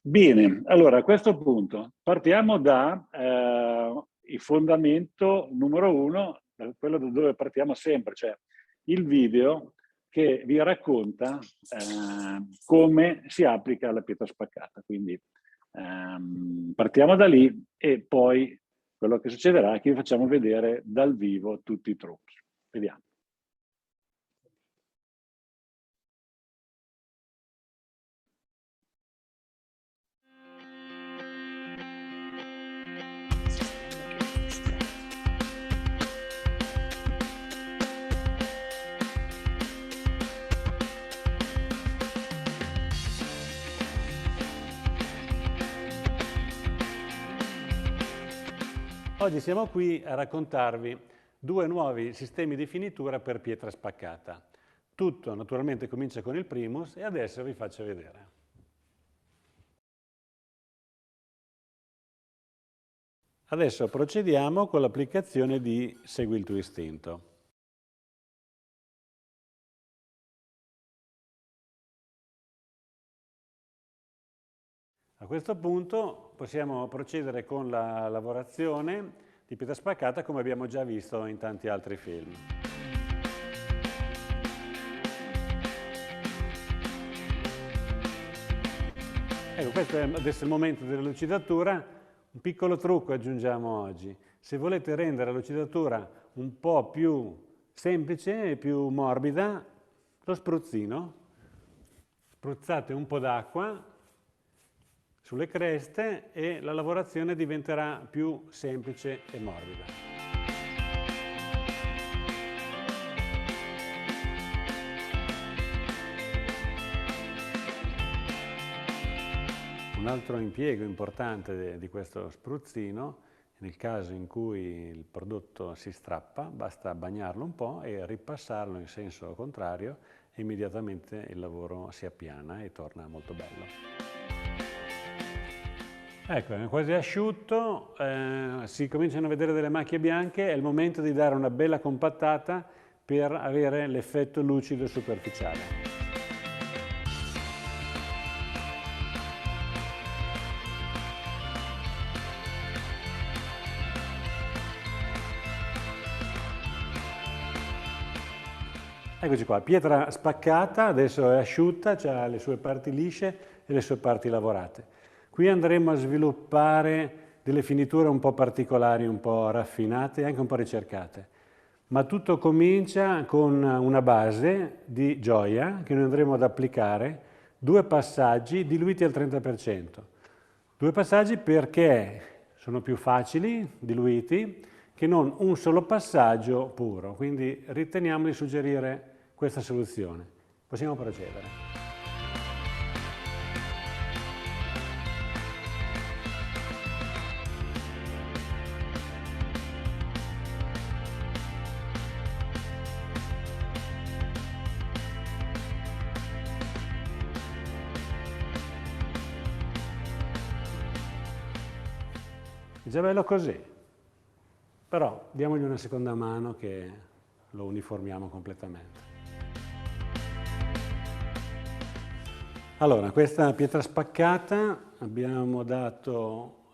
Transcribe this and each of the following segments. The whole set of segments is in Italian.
Bene, allora a questo punto partiamo da il fondamento numero uno, quello da dove partiamo sempre, cioè il video che vi racconta come si applica la pietra spaccata. Quindi partiamo da lì e poi quello che succederà è che vi facciamo vedere dal vivo tutti i trucchi. Vediamo. Oggi siamo qui a raccontarvi due nuovi sistemi di finitura per pietra spaccata. Tutto naturalmente comincia con il primus e adesso vi faccio vedere. Adesso procediamo con l'applicazione di Segui il tuo istinto. A questo punto possiamo procedere con la lavorazione di pietra spaccata come abbiamo già visto in tanti altri film. Ecco, questo è adesso il momento della lucidatura. Un piccolo trucco aggiungiamo oggi. Se volete rendere la lucidatura un po' più semplice e più morbida, lo spruzzino. Spruzzate un po' d'acqua sulle creste e la lavorazione diventerà più semplice e morbida. Un altro impiego importante di questo spruzzino, nel caso in cui il prodotto si strappa, basta bagnarlo un po' e ripassarlo in senso contrario e immediatamente il lavoro si appiana e torna molto bello. Ecco, è quasi asciutto, si cominciano a vedere delle macchie bianche, è il momento di dare una bella compattata per avere l'effetto lucido superficiale. Eccoci qua, pietra spaccata, adesso è asciutta, ha le sue parti lisce e le sue parti lavorate. Qui andremo a sviluppare delle finiture un po' particolari, un po' raffinate e anche un po' ricercate. Ma tutto comincia con una base di gioia che noi andremo ad applicare, due passaggi diluiti al 30%. Due passaggi perché sono più facili, diluiti, che non un solo passaggio puro. Quindi riteniamo di suggerire questa soluzione. Possiamo procedere. È già bello così, però diamogli una seconda mano che lo uniformiamo completamente. Allora, questa pietra spaccata abbiamo dato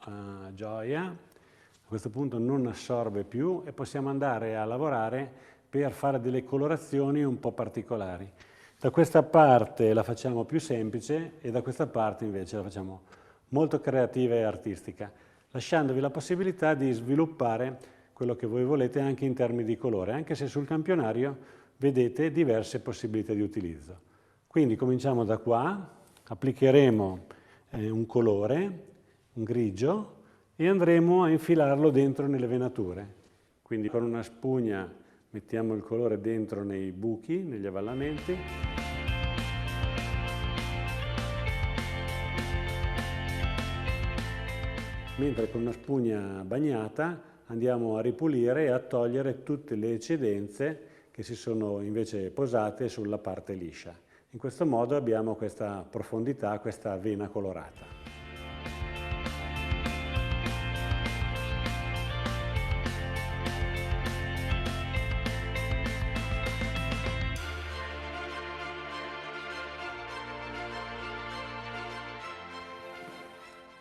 gioia, a questo punto non assorbe più e possiamo andare a lavorare per fare delle colorazioni un po' particolari. Da questa parte la facciamo più semplice e da questa parte invece la facciamo molto creativa e artistica, lasciandovi la possibilità di sviluppare quello che voi volete anche in termini di colore, anche se sul campionario vedete diverse possibilità di utilizzo. Quindi cominciamo da qua, applicheremo un colore, un grigio, e andremo a infilarlo dentro nelle venature. Quindi con una spugna mettiamo il colore dentro nei buchi, negli avvallamenti. Mentre con una spugna bagnata andiamo a ripulire e a togliere tutte le eccedenze che si sono invece posate sulla parte liscia. In questo modo abbiamo questa profondità, questa vena colorata.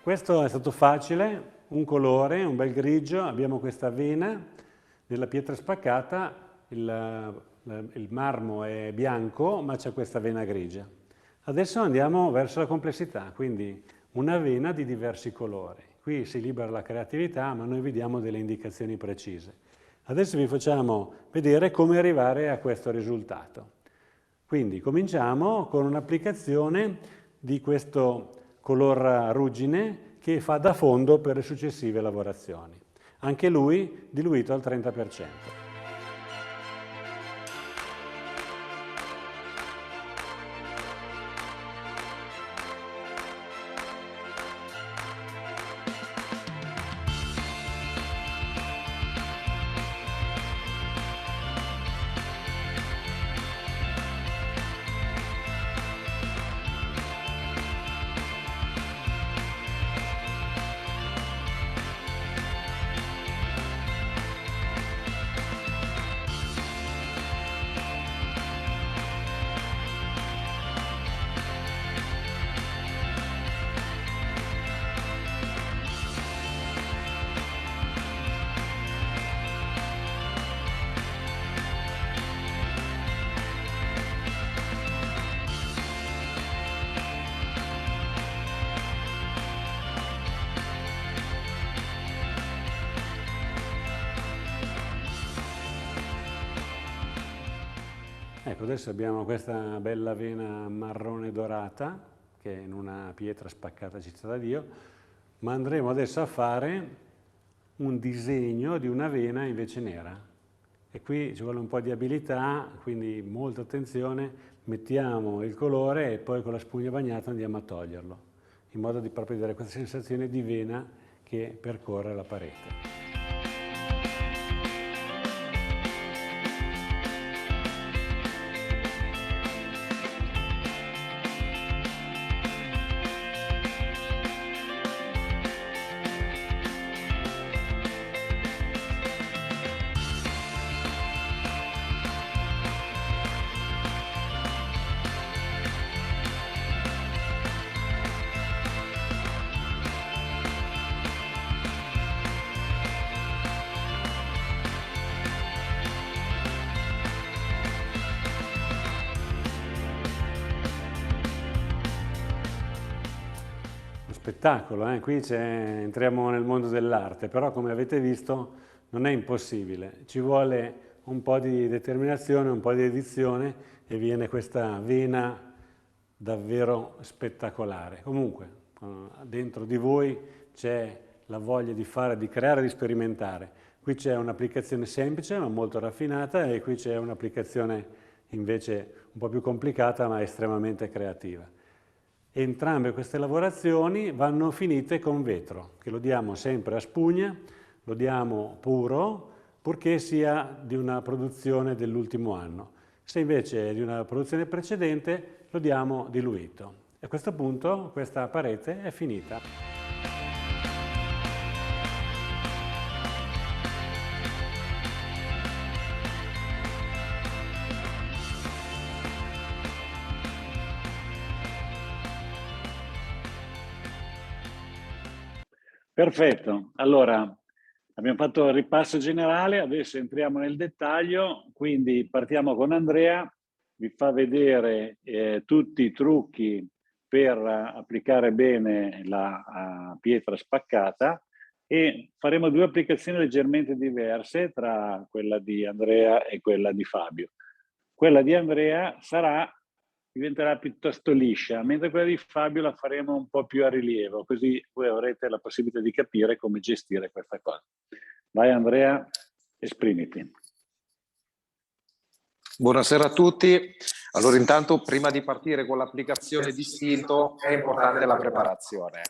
questo è stato facile, un colore, un bel grigio, abbiamo questa vena nella pietra spaccata, il marmo è bianco ma c'è questa vena grigia. Adesso andiamo verso la complessità, quindi una vena di diversi colori. Qui si libera la creatività, ma noi vi diamo delle indicazioni precise. Adesso vi facciamo vedere come arrivare a questo risultato. Quindi cominciamo con un'applicazione di questo color ruggine che fa da fondo per le successive lavorazioni. Anche lui diluito al 30%. Ecco, adesso abbiamo questa bella vena marrone dorata, che in una pietra spaccata ci sta da Dio, ma andremo adesso a fare un disegno di una vena invece nera. E qui ci vuole un po' di abilità, quindi molta attenzione, mettiamo il colore e poi con la spugna bagnata andiamo a toglierlo, in modo di proprio dare questa sensazione di vena che percorre la parete. Spettacolo, qui entriamo nel mondo dell'arte, però come avete visto non è impossibile, ci vuole un po' di determinazione, un po' di dedizione e viene questa vena davvero spettacolare. Comunque, dentro di voi c'è la voglia di fare, di creare, di sperimentare. Qui c'è un'applicazione semplice ma molto raffinata e qui c'è un'applicazione invece un po' più complicata ma estremamente creativa. Entrambe queste lavorazioni vanno finite con vetro, che lo diamo sempre a spugna, lo diamo puro, purché sia di una produzione dell'ultimo anno. Se invece è di una produzione precedente, lo diamo diluito. E a questo punto questa parete è finita. Perfetto, allora abbiamo fatto il ripasso generale, adesso entriamo nel dettaglio, quindi partiamo con Andrea, vi fa vedere tutti i trucchi per applicare bene la pietra spaccata e faremo due applicazioni leggermente diverse tra quella di Andrea e quella di Fabio. Quella di Andrea diventerà piuttosto liscia, mentre quella di Fabio la faremo un po' più a rilievo, così voi avrete la possibilità di capire come gestire questa cosa. Vai Andrea, esprimiti. Buonasera a tutti. Allora intanto prima di partire con l'applicazione distinto è importante la preparazione.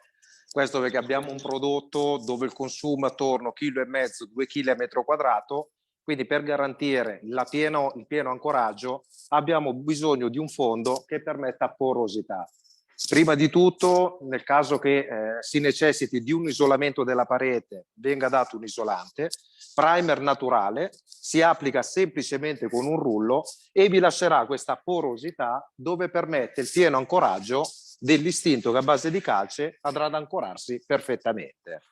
Questo perché abbiamo un prodotto dove il consumo è attorno a 1,5 kg, 2 kg a metro quadrato, quindi per garantire il pieno ancoraggio abbiamo bisogno di un fondo che permetta porosità. Prima di tutto, nel caso che si necessiti di un isolamento della parete, venga dato un isolante, primer naturale, si applica semplicemente con un rullo e vi lascerà questa porosità dove permette il pieno ancoraggio dell'istinto che a base di calce andrà ad ancorarsi perfettamente.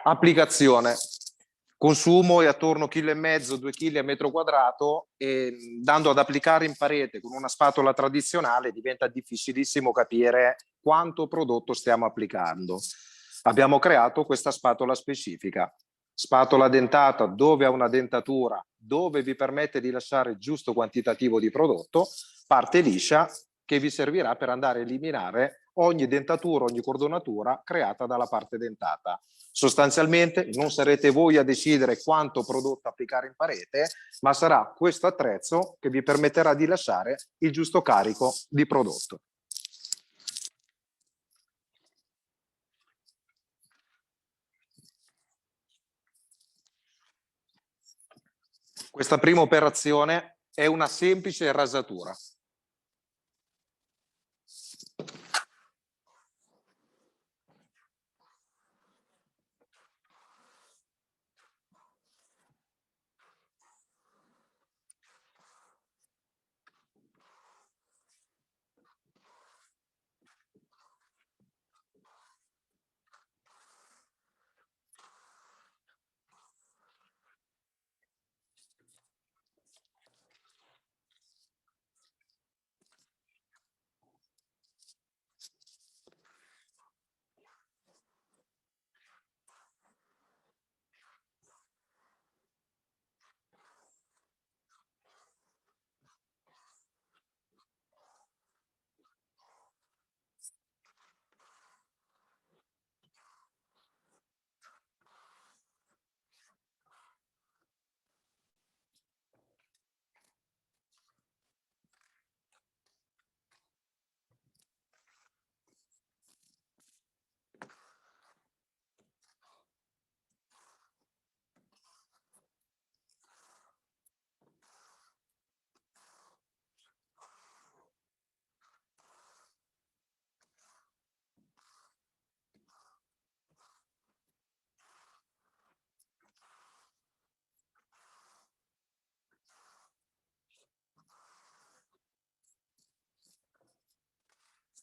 Applicazione. Consumo è attorno a 1,5 kg, 2 kg a metro quadrato, e dando ad applicare in parete con una spatola tradizionale diventa difficilissimo capire quanto prodotto stiamo applicando. Abbiamo creato questa spatola specifica. Spatola dentata dove ha una dentatura, dove vi permette di lasciare il giusto quantitativo di prodotto, parte liscia che vi servirà per andare a eliminare ogni dentatura, ogni cordonatura creata dalla parte dentata. Sostanzialmente non sarete voi a decidere quanto prodotto applicare in parete, ma sarà questo attrezzo che vi permetterà di lasciare il giusto carico di prodotto. Questa prima operazione è una semplice rasatura.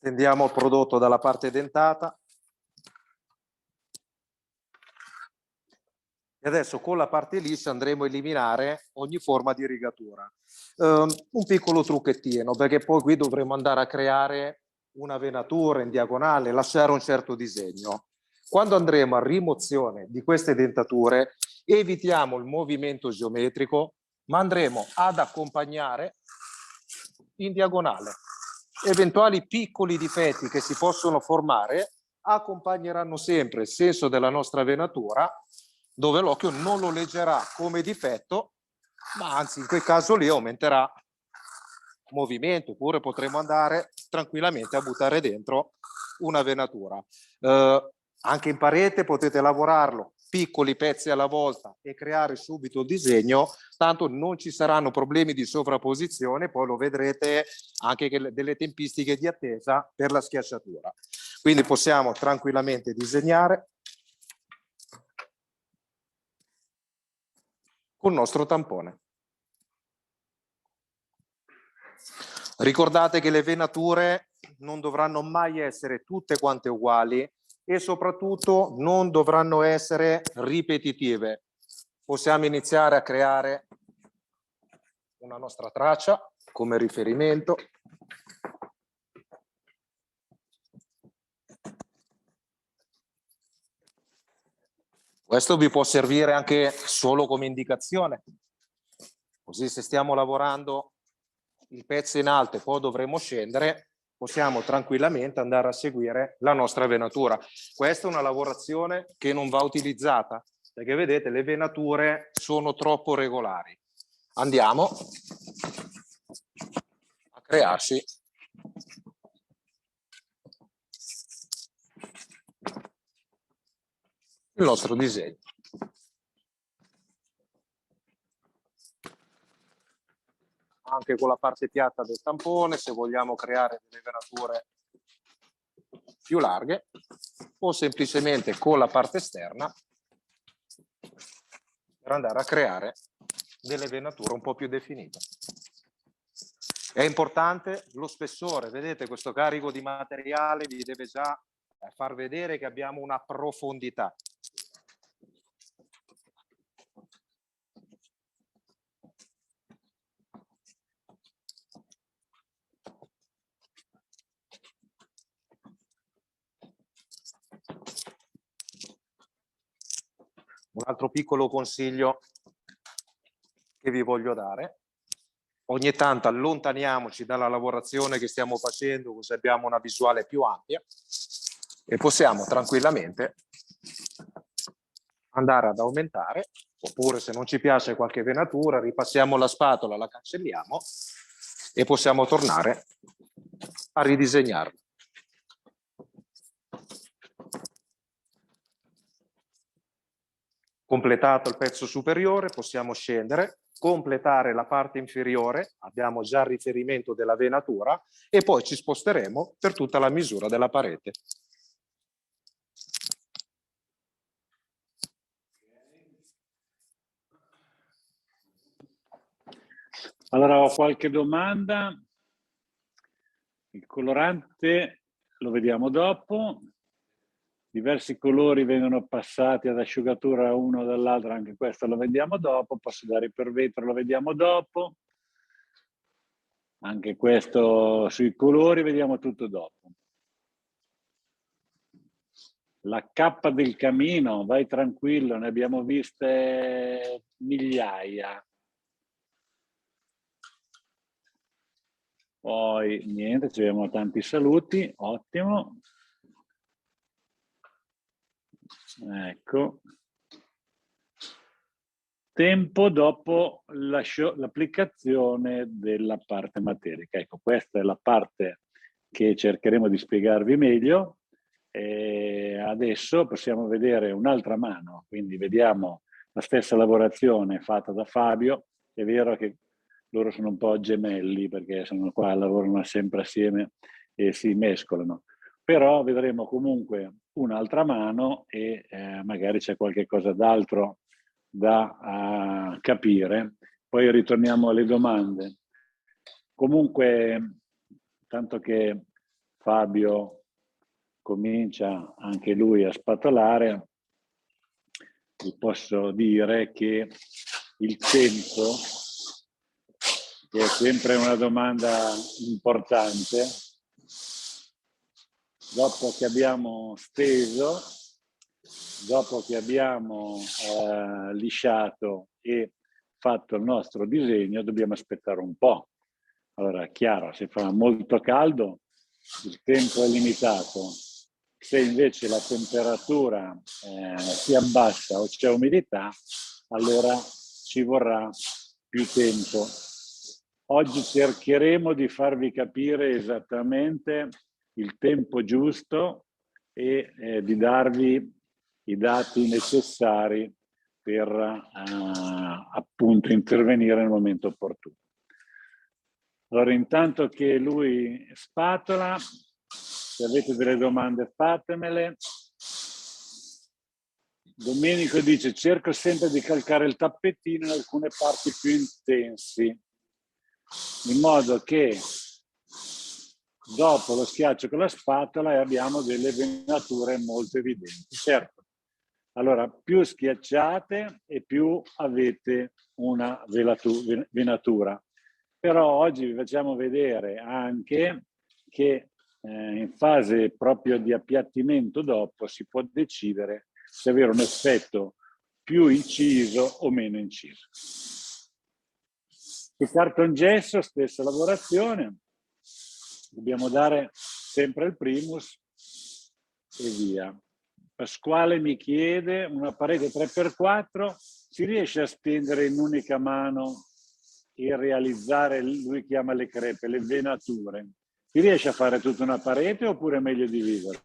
Stendiamo il prodotto dalla parte dentata. E adesso con la parte liscia andremo a eliminare ogni forma di rigatura. Un piccolo trucchettino, perché poi qui dovremo andare a creare una venatura in diagonale, lasciare un certo disegno. Quando andremo a rimozione di queste dentature, evitiamo il movimento geometrico, ma andremo ad accompagnare in diagonale. Eventuali piccoli difetti che si possono formare accompagneranno sempre il senso della nostra venatura, dove l'occhio non lo leggerà come difetto, ma anzi in quel caso lì aumenterà movimento, oppure potremo andare tranquillamente a buttare dentro una venatura. Anche in parete potete lavorarlo piccoli pezzi alla volta e creare subito il disegno, tanto non ci saranno problemi di sovrapposizione, poi lo vedrete anche delle tempistiche di attesa per la schiacciatura. Quindi possiamo tranquillamente disegnare col nostro tampone. Ricordate che le venature non dovranno mai essere tutte quante uguali e soprattutto non dovranno essere ripetitive. Possiamo iniziare a creare una nostra traccia come riferimento. Questo vi può servire anche solo come indicazione. Così se stiamo lavorando il pezzo in alto e poi dovremo scendere, possiamo tranquillamente andare a seguire la nostra venatura. Questa è una lavorazione che non va utilizzata, perché vedete le venature sono troppo regolari. Andiamo a crearci il nostro disegno. Anche con la parte piatta del tampone, se vogliamo creare delle venature più larghe, o semplicemente con la parte esterna per andare a creare delle venature un po' più definite. È importante lo spessore, vedete questo carico di materiale vi deve già far vedere che abbiamo una profondità. Un altro piccolo consiglio che vi voglio dare: ogni tanto allontaniamoci dalla lavorazione che stiamo facendo, così abbiamo una visuale più ampia e possiamo tranquillamente andare ad aumentare, oppure se non ci piace qualche venatura ripassiamo la spatola, la cancelliamo e possiamo tornare a ridisegnarla. Completato il pezzo superiore possiamo scendere, completare la parte inferiore, abbiamo già il riferimento della venatura e poi ci sposteremo per tutta la misura della parete. Allora ho qualche domanda. Il colorante lo vediamo dopo. Diversi colori vengono passati ad asciugatura uno dall'altro, anche questo lo vediamo dopo. Posso dare per vetro, lo vediamo dopo. Anche questo sui colori vediamo tutto dopo. La cappa del camino, vai tranquillo, ne abbiamo viste migliaia. Poi niente, ci abbiamo tanti saluti, ottimo. Ecco. Tempo dopo l'applicazione della parte materica. Ecco, questa è la parte che cercheremo di spiegarvi meglio. E adesso possiamo vedere un'altra mano, quindi vediamo la stessa lavorazione fatta da Fabio. È vero che loro sono un po' gemelli perché sono qua, lavorano sempre assieme e si mescolano, però vedremo comunque un'altra mano e magari c'è qualche cosa d'altro da capire. Poi ritorniamo alle domande. Comunque, tanto che Fabio comincia anche lui a spatolare, vi posso dire che il tempo, che è sempre una domanda importante, dopo che abbiamo steso, dopo che abbiamo lisciato e fatto il nostro disegno, dobbiamo aspettare un po'. Allora, è chiaro, se fa molto caldo, il tempo è limitato. Se invece la temperatura si abbassa o c'è umidità, allora ci vorrà più tempo. Oggi cercheremo di farvi capire esattamente il tempo giusto e di darvi i dati necessari per appunto intervenire nel momento opportuno. Allora, intanto che lui spatola, se avete delle domande fatemele. Domenico dice: cerco sempre di calcare il tappettino in alcune parti più intensi, in modo che dopo lo schiaccio con la spatola abbiamo delle venature molto evidenti. Certo, allora più schiacciate e più avete una venatura. Però oggi vi facciamo vedere anche che in fase proprio di appiattimento dopo si può decidere se avere un effetto più inciso o meno inciso. Su cartongesso, stessa lavorazione, dobbiamo dare sempre il primus e via. Pasquale mi chiede: una parete 3x4 si riesce a stendere in un'unica mano e realizzare, lui chiama le crepe, le venature? Si riesce a fare tutta una parete oppure è meglio dividere?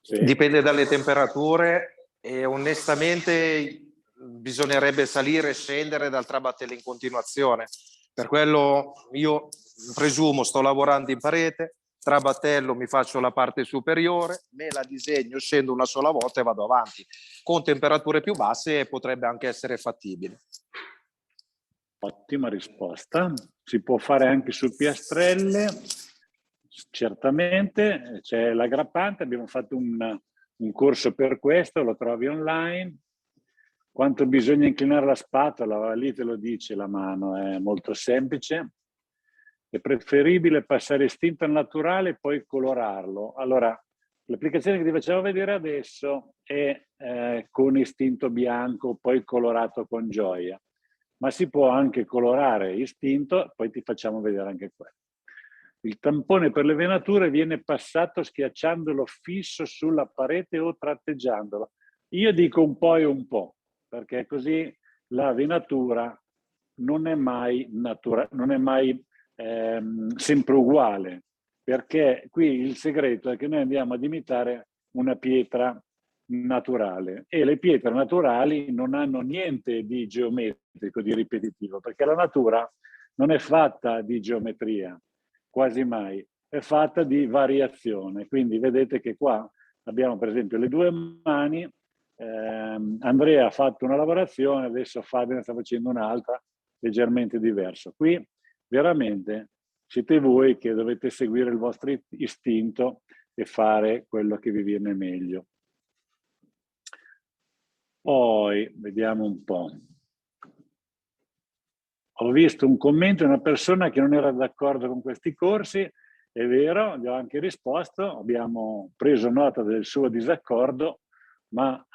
Sì. Dipende dalle temperature e onestamente bisognerebbe salire e scendere dal trabattello in continuazione. Per quello io presumo, sto lavorando in parete, trabattello, mi faccio la parte superiore, me la disegno, scendo una sola volta e vado avanti. Con temperature più basse potrebbe anche essere fattibile. Ottima risposta. Si può fare anche su piastrelle, certamente. C'è l'aggrappante, abbiamo fatto un corso per questo, lo trovi online. Quanto bisogna inclinare la spatola, lì te lo dice la mano, è molto semplice. È preferibile passare istinto al naturale e poi colorarlo. Allora, l'applicazione che ti facevo vedere adesso è con istinto bianco, poi colorato con gioia. Ma si può anche colorare istinto, poi ti facciamo vedere anche quello. Il tampone per le venature viene passato schiacciandolo fisso sulla parete o tratteggiandolo. Io dico un po' e un po', perché così la venatura non è mai sempre uguale, perché qui il segreto è che noi andiamo ad imitare una pietra naturale e le pietre naturali non hanno niente di geometrico, di ripetitivo, perché la natura non è fatta di geometria, quasi mai, è fatta di variazione. Quindi vedete che qua abbiamo per esempio le due mani, Andrea ha fatto una lavorazione, adesso Fabio ne sta facendo un'altra leggermente diversa. Qui veramente siete voi che dovete seguire il vostro istinto e fare quello che vi viene meglio. Poi vediamo un po'. Ho visto un commento di una persona che non era d'accordo con questi corsi, è vero, gli ho anche risposto, abbiamo preso nota del suo disaccordo, ma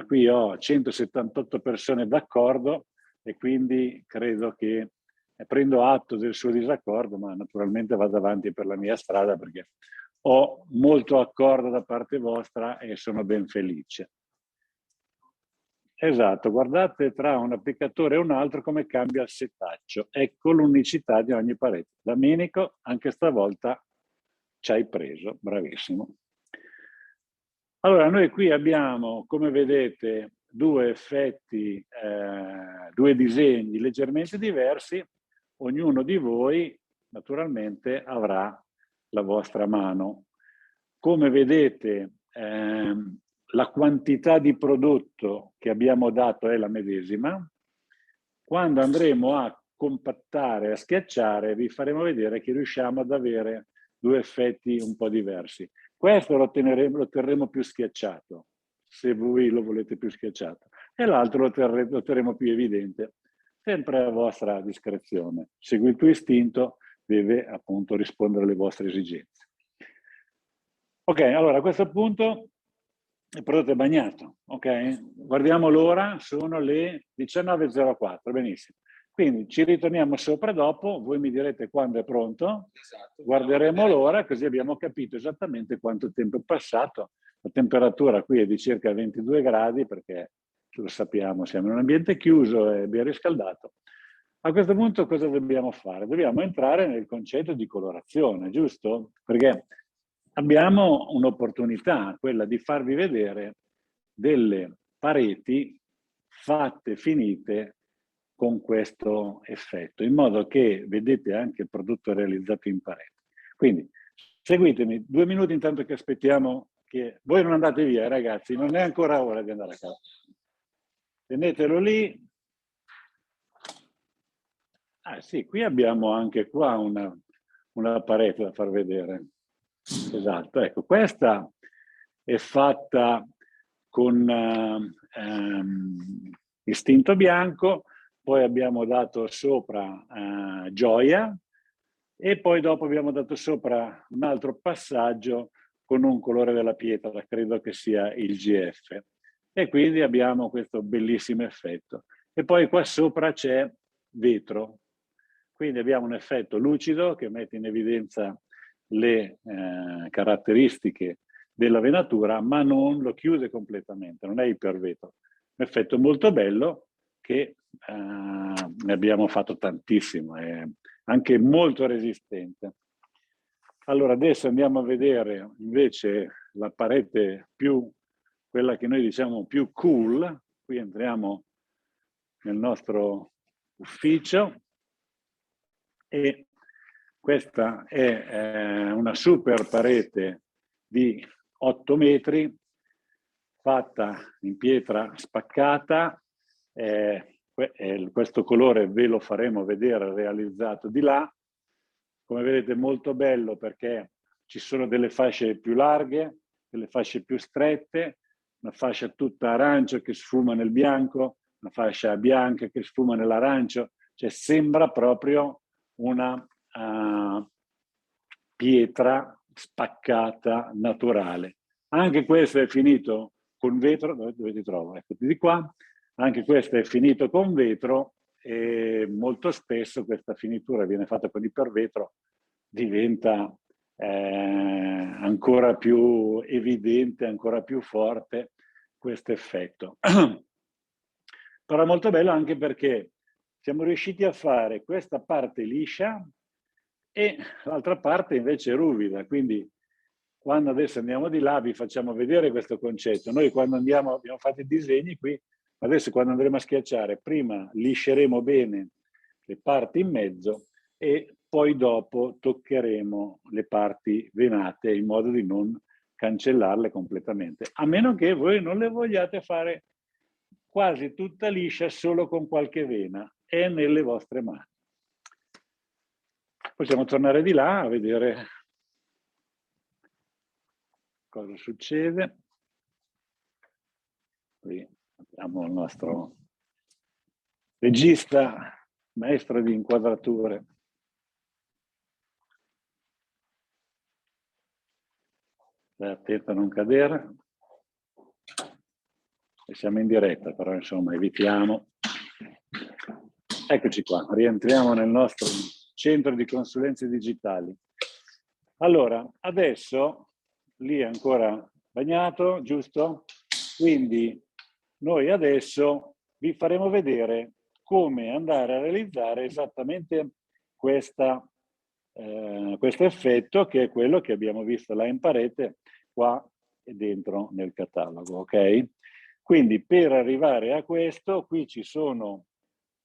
qui ho 178 persone d'accordo e quindi credo che prendo atto del suo disaccordo, ma naturalmente vado avanti per la mia strada perché ho molto accordo da parte vostra e sono ben felice. Esatto, guardate tra un applicatore e un altro come cambia il setaccio. Ecco l'unicità di ogni parete. Domenico, anche stavolta ci hai preso, bravissimo. Allora, noi qui abbiamo, come vedete, due effetti, due disegni leggermente diversi. Ognuno di voi, naturalmente, avrà la vostra mano. Come vedete, la quantità di prodotto che abbiamo dato è la medesima. Quando andremo a compattare, a schiacciare, vi faremo vedere che riusciamo ad avere due effetti un po' diversi. Questo lo terremo più schiacciato, se voi lo volete più schiacciato, e l'altro lo terremo più evidente, sempre a vostra discrezione. Segui il tuo istinto, deve appunto rispondere alle vostre esigenze. Ok, allora a questo punto il prodotto è bagnato, ok? Guardiamo l'ora, sono le 19:04, benissimo. Quindi ci ritorniamo sopra dopo, voi mi direte quando è pronto, esatto, guarderemo l'ora così abbiamo capito esattamente quanto tempo è passato. La temperatura qui è di circa 22 gradi perché lo sappiamo, siamo in un ambiente chiuso e ben riscaldato. A questo punto cosa dobbiamo fare? Dobbiamo entrare nel concetto di colorazione, giusto? Perché abbiamo un'opportunità, quella di farvi vedere delle pareti fatte, finite con questo effetto, in modo che vedete anche il prodotto realizzato in parete. Quindi seguitemi 2 minuti intanto che aspettiamo che... Voi non andate via, ragazzi, non è ancora ora di andare a casa. Tenetelo lì. Ah sì, qui abbiamo anche qua una parete da far vedere. Esatto, ecco, questa è fatta con istinto bianco, poi abbiamo dato sopra gioia e poi dopo abbiamo dato sopra un altro passaggio con un colore della pietra, credo che sia il GF. E quindi abbiamo questo bellissimo effetto. E poi qua sopra c'è vetro, quindi abbiamo un effetto lucido che mette in evidenza le caratteristiche della venatura, ma non lo chiude completamente, non è ipervetro. Un effetto molto bello che ne abbiamo fatto tantissimo, è anche molto resistente. Allora adesso andiamo a vedere invece la parete più, quella che noi diciamo più cool. Qui entriamo nel nostro ufficio e questa è una super parete di 8 metri fatta in pietra spaccata, questo colore ve lo faremo vedere realizzato di là. Come vedete molto bello perché ci sono delle fasce più larghe, delle fasce più strette, una fascia tutta arancio che sfuma nel bianco, una fascia bianca che sfuma nell'arancio, cioè sembra proprio una pietra spaccata naturale. Anche questo è finito con vetro, dove ti trovo? Eccoti di qua. Anche questo è finito con vetro e molto spesso questa finitura viene fatta con ipervetro, diventa ancora più evidente, ancora più forte questo effetto. Però è molto bello anche perché siamo riusciti a fare questa parte liscia e l'altra parte invece ruvida, quindi quando adesso andiamo di là vi facciamo vedere questo concetto. Noi quando abbiamo fatto i disegni qui, adesso quando andremo a schiacciare, prima lisceremo bene le parti in mezzo e poi dopo toccheremo le parti venate in modo di non cancellarle completamente, a meno che voi non le vogliate fare quasi tutta liscia solo con qualche vena, è nelle vostre mani. Possiamo tornare di là a vedere cosa succede. Qui abbiamo il nostro regista, maestro di inquadrature. Stai attento a non cadere. E siamo in diretta, però insomma evitiamo. Eccoci qua, rientriamo nel nostro centro di consulenze digitali. Allora, adesso lì è ancora bagnato, giusto? Quindi noi adesso vi faremo vedere come andare a realizzare esattamente questo effetto, che è quello che abbiamo visto là in parete, qua e dentro nel catalogo, ok? Quindi per arrivare a questo, qui ci sono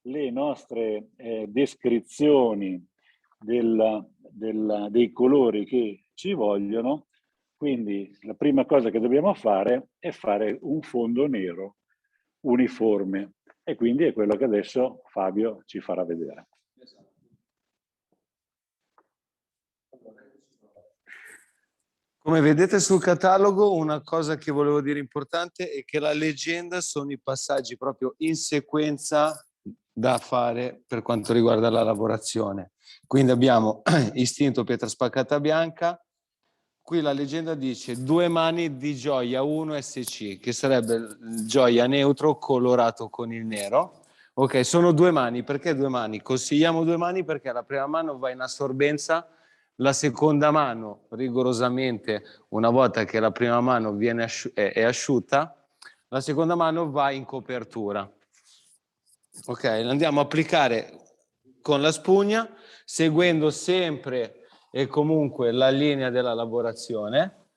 le nostre descrizioni dei colori che ci vogliono. Quindi la prima cosa che dobbiamo fare è fare un fondo nero uniforme e quindi è quello che adesso Fabio ci farà vedere. Come vedete sul catalogo, una cosa che volevo dire importante è che la leggenda sono i passaggi proprio in sequenza da fare per quanto riguarda la lavorazione. Quindi abbiamo istinto pietra spaccata bianca. Qui la leggenda dice 2 mani di gioia 1 SC, che sarebbe il gioia neutro colorato con il nero. Ok, sono 2 mani. Perché 2 mani? Consigliamo 2 mani perché la prima mano va in assorbenza, la seconda mano rigorosamente, una volta che la prima mano è asciutta, la seconda mano va in copertura. Ok, andiamo a applicare con la spugna, seguendo sempre e comunque la linea della lavorazione.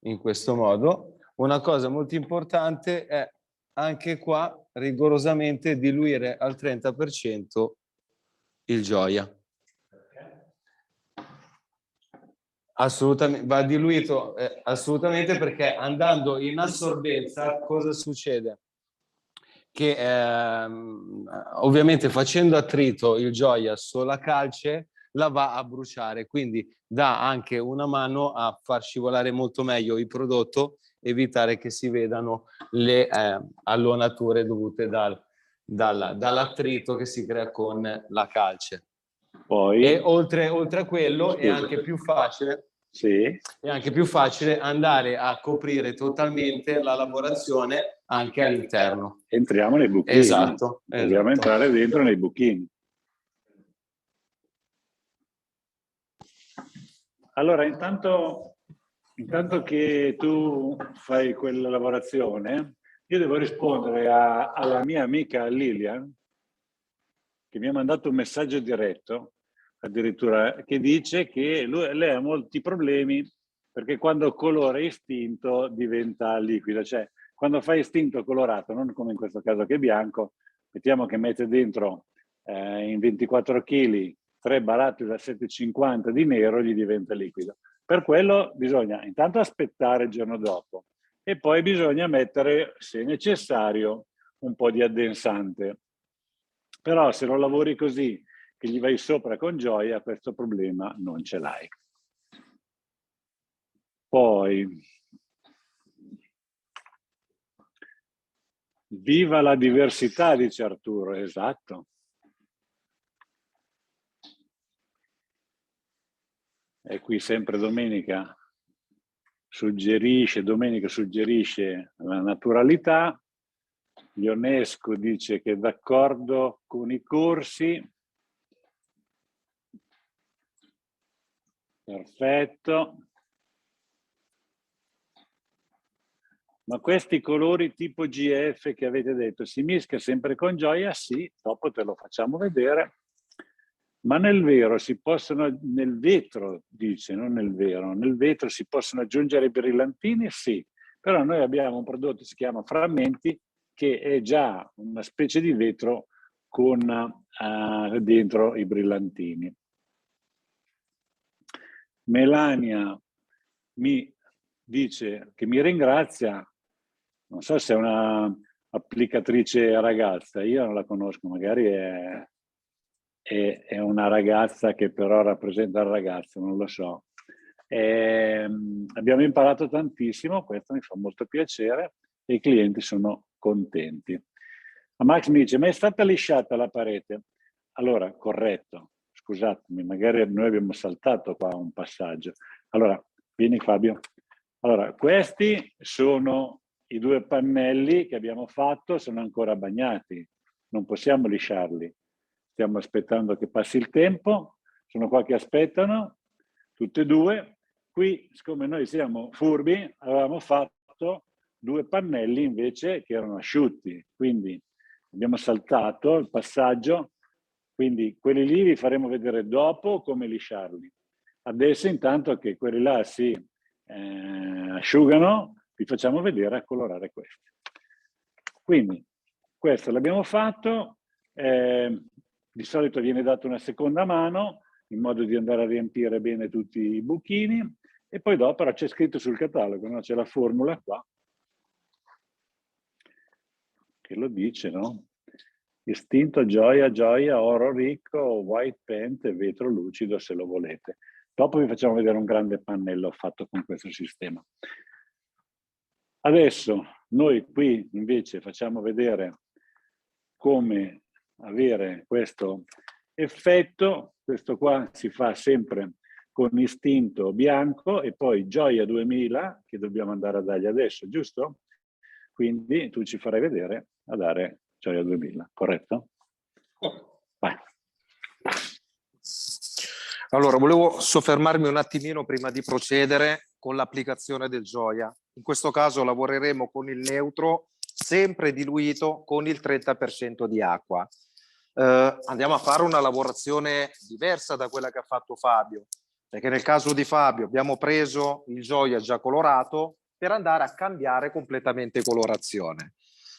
In questo modo. Una cosa molto importante è anche qua rigorosamente diluire al 30% il gioia. Assolutamente, va diluito assolutamente, perché andando in assorbenza cosa succede? Che ovviamente facendo attrito il gioia sulla calce la va a bruciare, quindi dà anche una mano a far scivolare molto meglio il prodotto, evitare che si vedano le allonature dovute dall'attrito che si crea con la calce. Poi, e oltre a quello è anche più facile, sì, è anche più facile andare a coprire totalmente la lavorazione anche all'interno. entriamo nei buchini. Esatto. Dobbiamo entrare dentro nei buchini. Allora, intanto che tu fai quella lavorazione, io devo rispondere alla mia amica Lilian, che mi ha mandato un messaggio diretto, addirittura, che dice che lei ha molti problemi perché quando colora istinto diventa liquido, cioè quando fai istinto colorato, non come in questo caso che è bianco, mettiamo che mette dentro in 24 kg 3 barattoli da 7,50 di nero, gli diventa liquido. Per quello bisogna intanto aspettare il giorno dopo, e poi bisogna mettere, se necessario, un po' di addensante. Però se lo lavori così, che gli vai sopra con gioia, questo problema non ce l'hai. Poi, viva la diversità, dice Arturo, esatto. E qui sempre Domenica suggerisce la naturalità. Ionesco dice che è d'accordo con i corsi. Perfetto. Ma questi colori tipo GF che avete detto si mischia sempre con gioia? Sì, dopo te lo facciamo vedere. Ma nel vero si possono, nel vetro dice, non nel vero, nel vetro si possono aggiungere i brillantini? Sì, però noi abbiamo un prodotto che si chiama Frammenti, che è già una specie di vetro con dentro i brillantini. Melania mi dice che mi ringrazia, non so se è una applicatrice ragazza, io non la conosco, magari è una ragazza che però rappresenta il ragazzo, non lo so. Abbiamo imparato tantissimo, questo mi fa molto piacere e i clienti sono contenti. Ma Max mi dice, ma è stata lisciata la parete? Allora, corretto, scusatemi, magari noi abbiamo saltato qua un passaggio. Allora, vieni Fabio. Allora, questi sono i 2 pannelli che abbiamo fatto, sono ancora bagnati, non possiamo lisciarli. Stiamo aspettando che passi il tempo, sono qua che aspettano, tutte e 2. Qui, siccome noi siamo furbi, avevamo fatto 2 pannelli invece che erano asciutti, quindi abbiamo saltato il passaggio, quindi quelli lì vi faremo vedere dopo come lisciarli. Adesso intanto che quelli là si asciugano, vi facciamo vedere a colorare questi. Quindi questo l'abbiamo fatto, di solito viene dato una seconda mano in modo di andare a riempire bene tutti i buchini e poi dopo però c'è scritto sul catalogo, no? C'è la formula qua che lo dice, no? Istinto, gioia, gioia, oro ricco, white paint e vetro lucido se lo volete. Dopo vi facciamo vedere un grande pannello fatto con questo sistema. Adesso noi qui invece facciamo vedere come avere questo effetto. Questo qua si fa sempre con istinto bianco e poi gioia 2000 che dobbiamo andare a dargli adesso, giusto? Quindi tu ci farai vedere a dare gioia 2000, corretto? Vai. Allora, volevo soffermarmi un attimino prima di procedere con l'applicazione del gioia. In questo caso lavoreremo con il neutro, sempre diluito con il 30% di acqua. Andiamo a fare una lavorazione diversa da quella che ha fatto Fabio, perché nel caso di Fabio abbiamo preso il gioia già colorato per andare a cambiare completamente colorazione.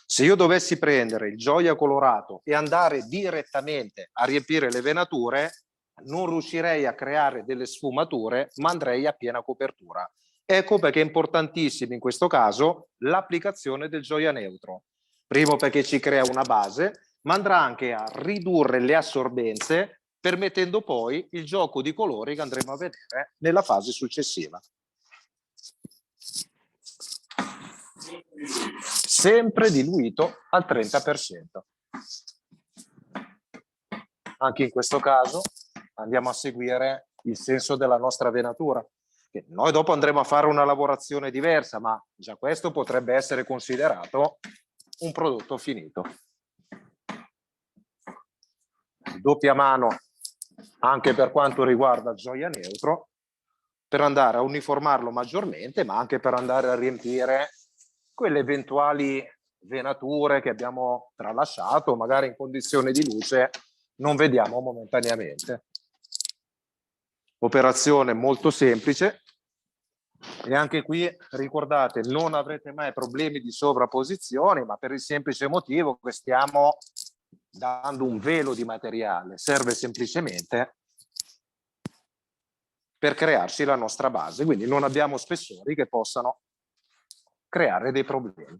Se io dovessi prendere il gioia colorato e andare direttamente a riempire le venature, non riuscirei a creare delle sfumature, ma andrei a piena copertura. Ecco perché è importantissimo in questo caso l'applicazione del gioia neutro. Primo perché ci crea una base, ma andrà anche a ridurre le assorbenze, permettendo poi il gioco di colori che andremo a vedere nella fase successiva. Sempre diluito al 30%. Anche in questo caso andiamo a seguire il senso della nostra venatura. Noi dopo andremo a fare una lavorazione diversa, ma già questo potrebbe essere considerato un prodotto finito. Doppia mano anche per quanto riguarda il gioia neutro, per andare a uniformarlo maggiormente, ma anche per andare a riempire quelle eventuali venature che abbiamo tralasciato, magari in condizioni di luce non vediamo momentaneamente. Operazione molto semplice e anche qui ricordate, non avrete mai problemi di sovrapposizione, ma per il semplice motivo che stiamo dando un velo di materiale, serve semplicemente per crearci la nostra base, quindi non abbiamo spessori che possano creare dei problemi.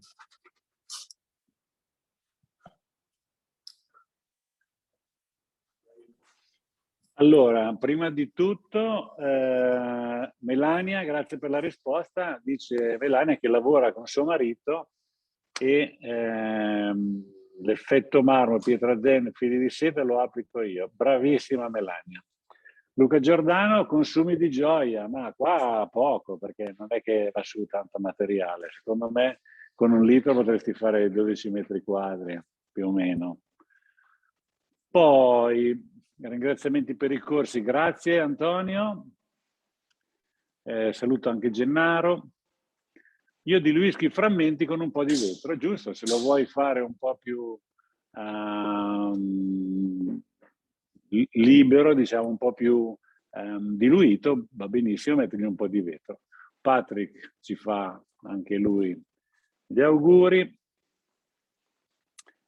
Allora, prima di tutto, Melania, grazie per la risposta, dice Melania che lavora con suo marito e l'effetto marmo, pietra zen, fili di seta lo applico io. Bravissima Melania. Luca Giordano, consumi di gioia, ma qua poco, perché non è che va su tanto materiale. Secondo me con 1 litro potresti fare 12 metri quadri, più o meno. Poi, ringraziamenti per i corsi, grazie Antonio. Saluto anche Gennaro. Io diluisco i frammenti con un po' di vetro, è giusto, se lo vuoi fare un po' più libero, diciamo un po' più diluito, va benissimo mettergli un po' di vetro. Patrick ci fa anche lui gli auguri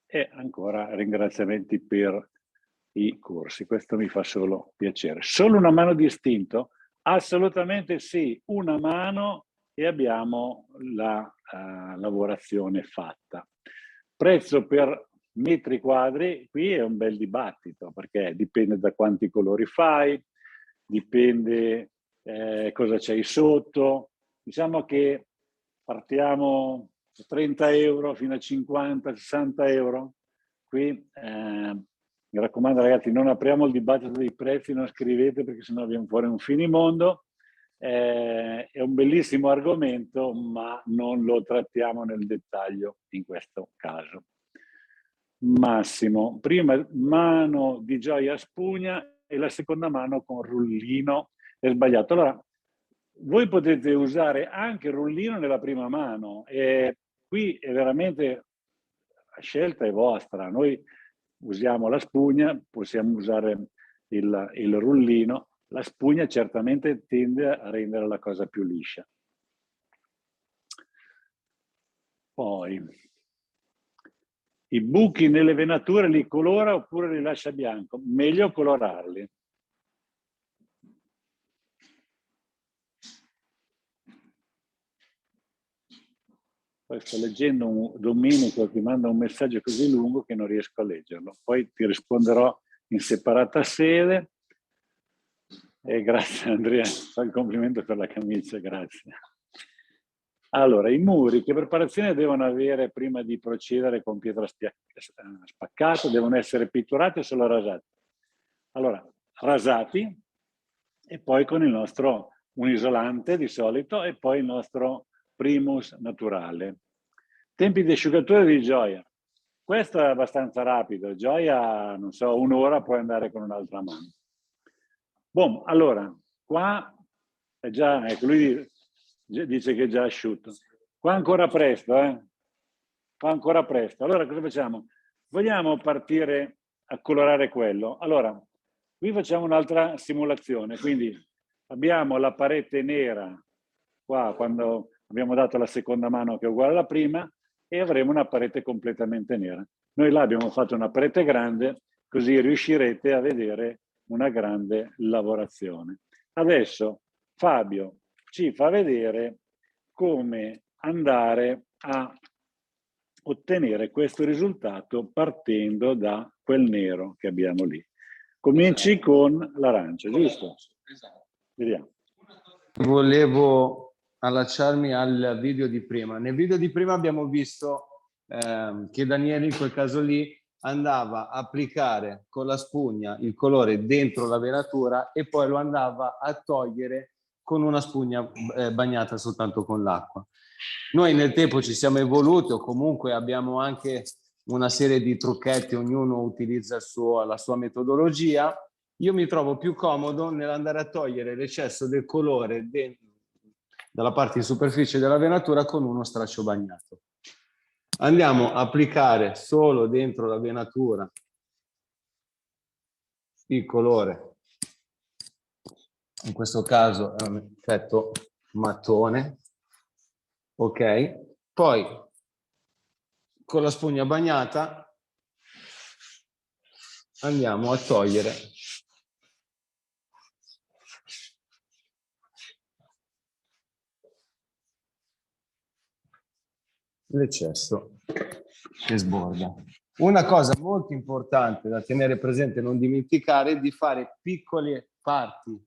e ancora ringraziamenti per i corsi, questo mi fa solo piacere. Solo una mano di istinto? Assolutamente sì, una mano e abbiamo la lavorazione fatta. Prezzo per metri quadri, qui è un bel dibattito perché dipende da quanti colori fai, dipende cosa c'hai sotto. Diciamo che partiamo da 30 euro fino a 50, 60 euro. Qui mi raccomando ragazzi, non apriamo il dibattito dei prezzi, non scrivete perché sennò viene fuori un finimondo. È un bellissimo argomento, ma non lo trattiamo nel dettaglio in questo caso. Massimo, prima mano di gioia a spugna e la seconda mano con rullino, è sbagliato. Allora, voi potete usare anche il rullino nella prima mano e qui è veramente, la scelta è vostra. Noi usiamo la spugna, possiamo usare il rullino. La spugna certamente tende a rendere la cosa più liscia. Poi, i buchi nelle venature li colora oppure li lascia bianco? Meglio colorarli. Poi sto leggendo un Domenico che manda un messaggio così lungo che non riesco a leggerlo. Poi ti risponderò in separata sede. E grazie Andrea, fa il complimento per la camicia, grazie. Allora, i muri, che preparazione devono avere prima di procedere con pietra spaccata? Devono essere pitturati o solo rasati? Allora, rasati e poi con il nostro un isolante di solito e poi il nostro primus naturale. Tempi di asciugatura di gioia. Questo è abbastanza rapido. Gioia, non so, 1 ora puoi andare con un'altra mano. Boh, allora, qua è già, ecco, lui dice che è già asciutto. Qua ancora presto, Qua ancora presto. Allora cosa facciamo? Vogliamo partire a colorare quello? Allora, qui facciamo un'altra simulazione. Quindi abbiamo la parete nera qua quando abbiamo dato la seconda mano che è uguale alla prima e avremo una parete completamente nera. Noi là abbiamo fatto una parete grande, così riuscirete a vedere una grande lavorazione. Adesso Fabio ci fa vedere come andare a ottenere questo risultato partendo da quel nero che abbiamo lì. Cominci con l'arancio, giusto? Esatto. Vediamo. Volevo allacciarmi al video di prima. Nel video di prima abbiamo visto che Daniele in quel caso lì andava a applicare con la spugna il colore dentro la venatura e poi lo andava a togliere con una spugna bagnata soltanto con l'acqua. Noi nel tempo ci siamo evoluti o comunque abbiamo anche una serie di trucchetti, ognuno utilizza la sua metodologia. Io mi trovo più comodo nell'andare a togliere l'eccesso del colore dalla parte in superficie della venatura con uno straccio bagnato. Andiamo a applicare solo dentro la venatura il colore, in questo caso è un effetto mattone, ok? Poi con la spugna bagnata andiamo a togliere l'eccesso che sborda. Una cosa molto importante da tenere presente, non dimenticare, è di fare piccole parti,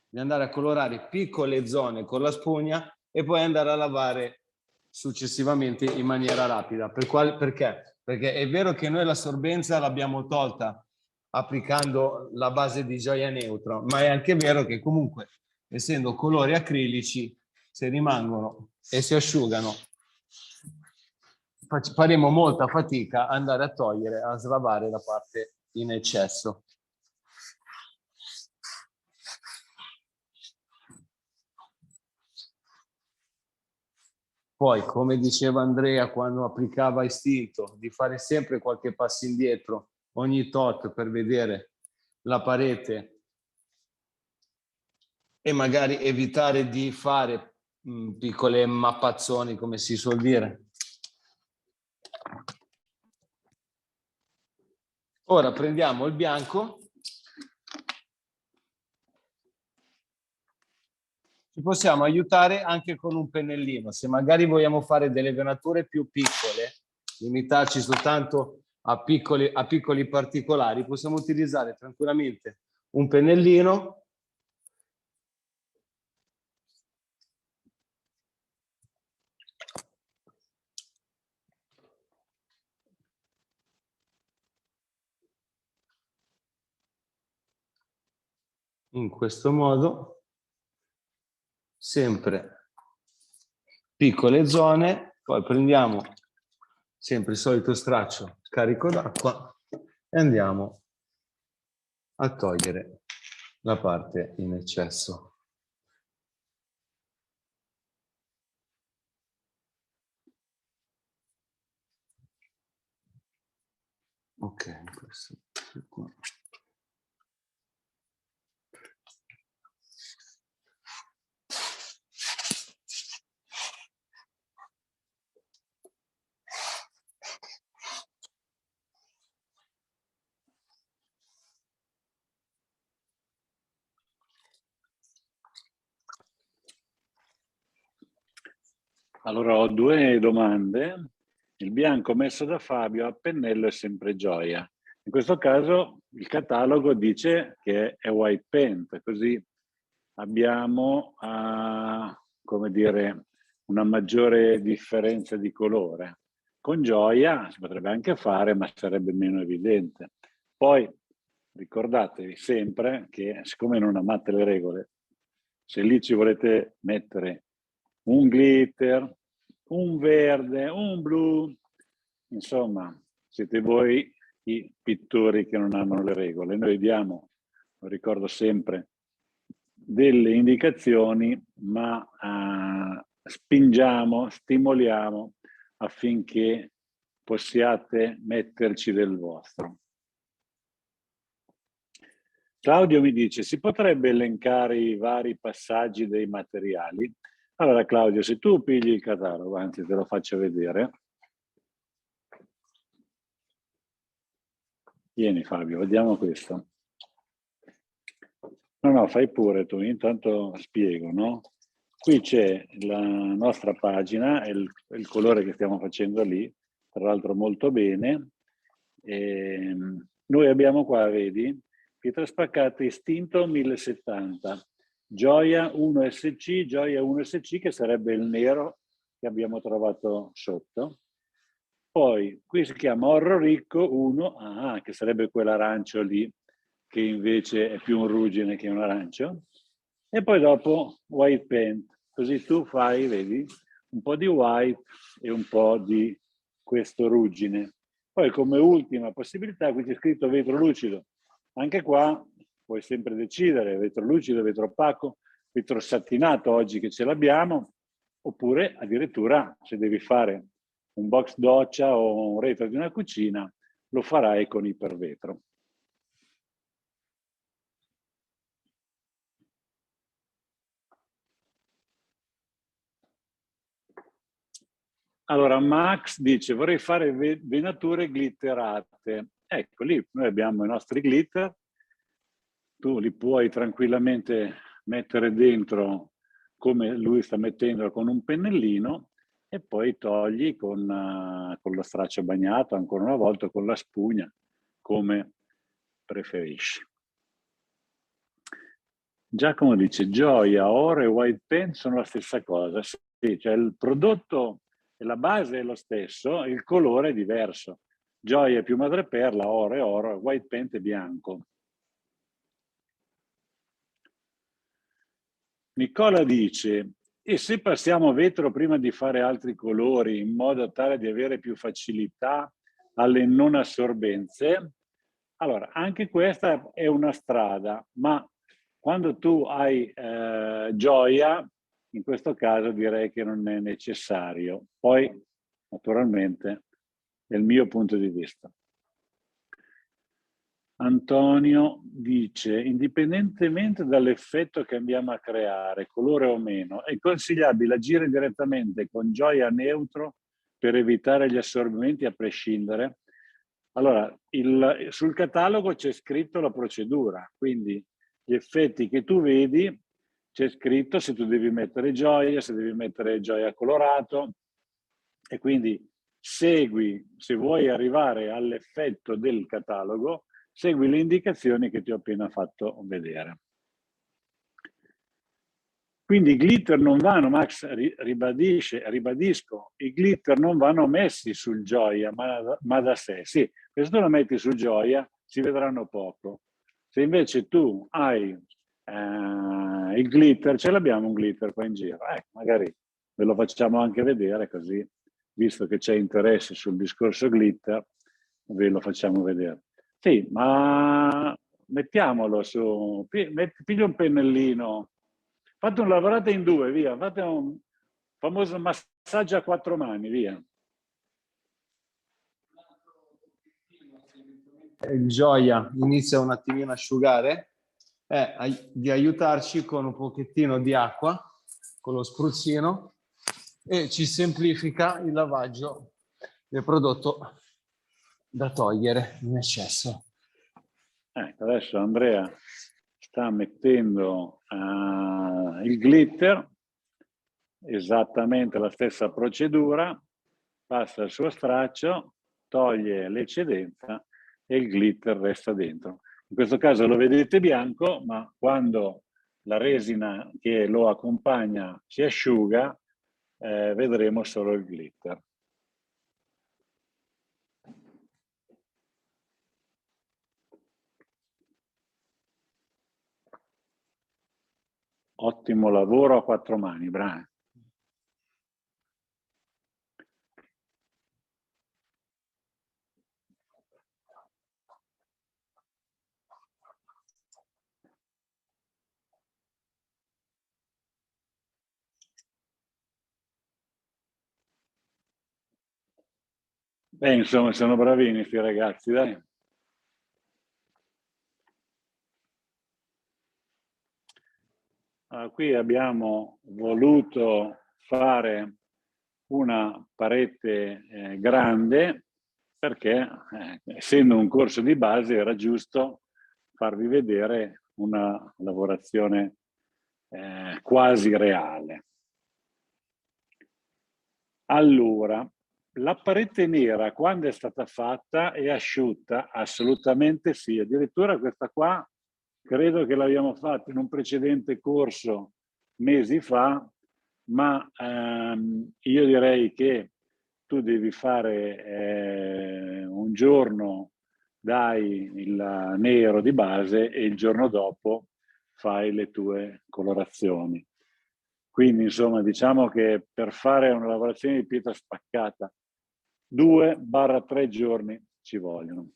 di andare a colorare piccole zone con la spugna e poi andare a lavare successivamente in maniera rapida. Perché? Perché è vero che noi la sorbenza l'abbiamo tolta applicando la base di Gioia Neutro, ma è anche vero che comunque, essendo colori acrilici, se rimangono e si asciugano, faremo molta fatica ad andare a togliere, a slavare la parte in eccesso. Poi, come diceva Andrea quando applicava istinto, di fare sempre qualche passo indietro ogni tot per vedere la parete e magari evitare di fare piccole mappazzoni, come si suol dire. Ora prendiamo il bianco. Ci possiamo aiutare anche con un pennellino. Se magari vogliamo fare delle venature più piccole, limitarci soltanto a piccoli particolari, possiamo utilizzare tranquillamente un pennellino . In questo modo, sempre piccole zone, poi prendiamo sempre il solito straccio carico d'acqua e andiamo a togliere la parte in eccesso. Ok, questo qua. Allora ho due domande. Il bianco messo da Fabio a pennello è sempre Gioia. In questo caso il catalogo dice che è white paint, così abbiamo come dire, una maggiore differenza di colore. Con Gioia si potrebbe anche fare, ma sarebbe meno evidente. Poi ricordatevi sempre che, siccome non amate le regole, se lì ci volete mettere un glitter, un verde, un blu, insomma, siete voi i pittori che non amano le regole. Noi diamo, lo ricordo sempre, delle indicazioni, ma spingiamo, stimoliamo affinché possiate metterci del vostro. Claudio mi dice, si potrebbe elencare i vari passaggi dei materiali? Allora Claudio, se tu pigli il catalogo, anzi te lo faccio vedere. Vieni Fabio, vediamo questo. No, fai pure tu, intanto spiego, no? Qui c'è la nostra pagina, è il colore che stiamo facendo lì, tra l'altro molto bene. Noi abbiamo qua, vedi, pietre spaccate istinto 1070, Gioia 1SC, Gioia 1SC che sarebbe il nero che abbiamo trovato sotto. Poi qui si chiama Orro Ricco 1A, che sarebbe quell'arancio lì, che invece è più un ruggine che un arancio. E poi dopo white paint, così tu fai, vedi, un po' di white e un po' di questo ruggine. Poi come ultima possibilità, qui c'è scritto vetro lucido. Anche qua puoi sempre decidere, vetro lucido, vetro opaco, vetro satinato oggi che ce l'abbiamo, oppure addirittura se devi fare un box doccia o un retro di una cucina, lo farai con ipervetro. Allora, Max dice, vorrei fare venature glitterate. Ecco, lì noi abbiamo i nostri glitter, tu li puoi tranquillamente mettere dentro come lui sta mettendo con un pennellino e poi togli con lo straccio bagnato, ancora una volta con la spugna, come preferisci. Giacomo dice: Gioia, oro e white paint sono la stessa cosa. Sì, cioè il prodotto e la base è lo stesso, il colore è diverso. Gioia è più madreperla, oro è oro, white paint è bianco. Nicola dice: e se passiamo vetro prima di fare altri colori in modo tale di avere più facilità alle non assorbenze? Allora, anche questa è una strada, ma quando tu hai gioia, in questo caso direi che non è necessario. Poi, naturalmente, è il mio punto di vista. Antonio dice: indipendentemente dall'effetto che andiamo a creare, colore o meno, è consigliabile agire direttamente con gioia neutro per evitare gli assorbimenti a prescindere? Allora, sul catalogo c'è scritto la procedura, quindi gli effetti che tu vedi c'è scritto se tu devi mettere gioia, se devi mettere gioia colorato, e quindi segui, se vuoi arrivare all'effetto del catalogo, segui le indicazioni che ti ho appena fatto vedere. Quindi i glitter non vanno, Max ribadisco, i glitter non vanno messi sul gioia, ma da sé. Sì, se tu lo metti su gioia si vedranno poco. Se invece tu hai il glitter, ce l'abbiamo un glitter qua in giro, magari ve lo facciamo anche vedere, così, visto che c'è interesse sul discorso glitter, ve lo facciamo vedere. Sì, ma mettiamolo su, piglia un pennellino, fate un lavorate in due, via, fate un famoso massaggio a 4 mani, via. Il gioia inizia un attimino a asciugare, di aiutarci con un pochettino di acqua, con lo spruzzino, e ci semplifica il lavaggio del prodotto da togliere in eccesso. Adesso Andrea sta mettendo il glitter, esattamente la stessa procedura, passa il suo straccio, toglie l'eccedenza e il glitter resta dentro. In questo caso lo vedete bianco, ma quando la resina che lo accompagna si asciuga, vedremo solo il glitter. Ottimo lavoro a 4 mani, bravi. Insomma, sono bravini questi ragazzi, dai. Qui abbiamo voluto fare una parete grande perché, essendo un corso di base, era giusto farvi vedere una lavorazione quasi reale. Allora, la parete nera, quando è stata fatta, è asciutta? Assolutamente sì. Addirittura questa qua, credo che l'abbiamo fatta in un precedente corso mesi fa, ma io direi che tu devi fare un giorno, dai il nero di base e il giorno dopo fai le tue colorazioni. Quindi, insomma, diciamo che per fare una lavorazione di pietra spaccata 2-3 giorni ci vogliono.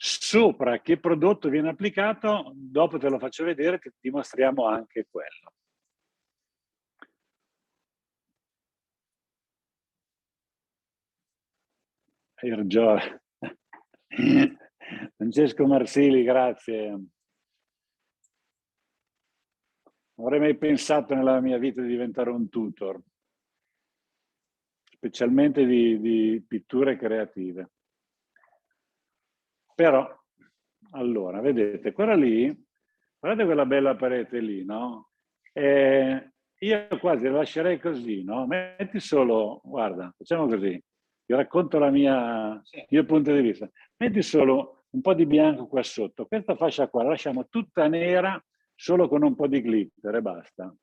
Sopra che prodotto viene applicato, dopo te lo faccio vedere, ti dimostriamo anche quello. Francesco Marsili, grazie. Non avrei mai pensato nella mia vita di diventare un tutor, specialmente di pitture creative. Però, allora, vedete, quella lì, guardate quella bella parete lì, no? io quasi la lascerei così, no? Metti solo, guarda, facciamo così, vi racconto il mio punto di vista. Metti solo un po' di bianco qua sotto, questa fascia qua la lasciamo tutta nera solo con un po' di glitter e basta.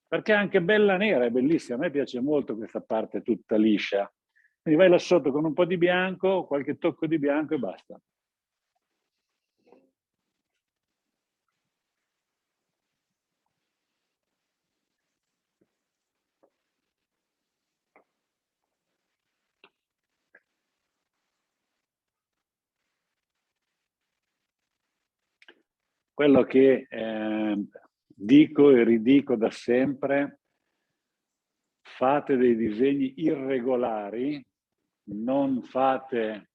Perché è anche bella nera, è bellissima, a me piace molto questa parte tutta liscia. Quindi vai là sotto con un po' di bianco, qualche tocco di bianco e basta. Quello che dico e ridico da sempre, fate dei disegni irregolari, non fate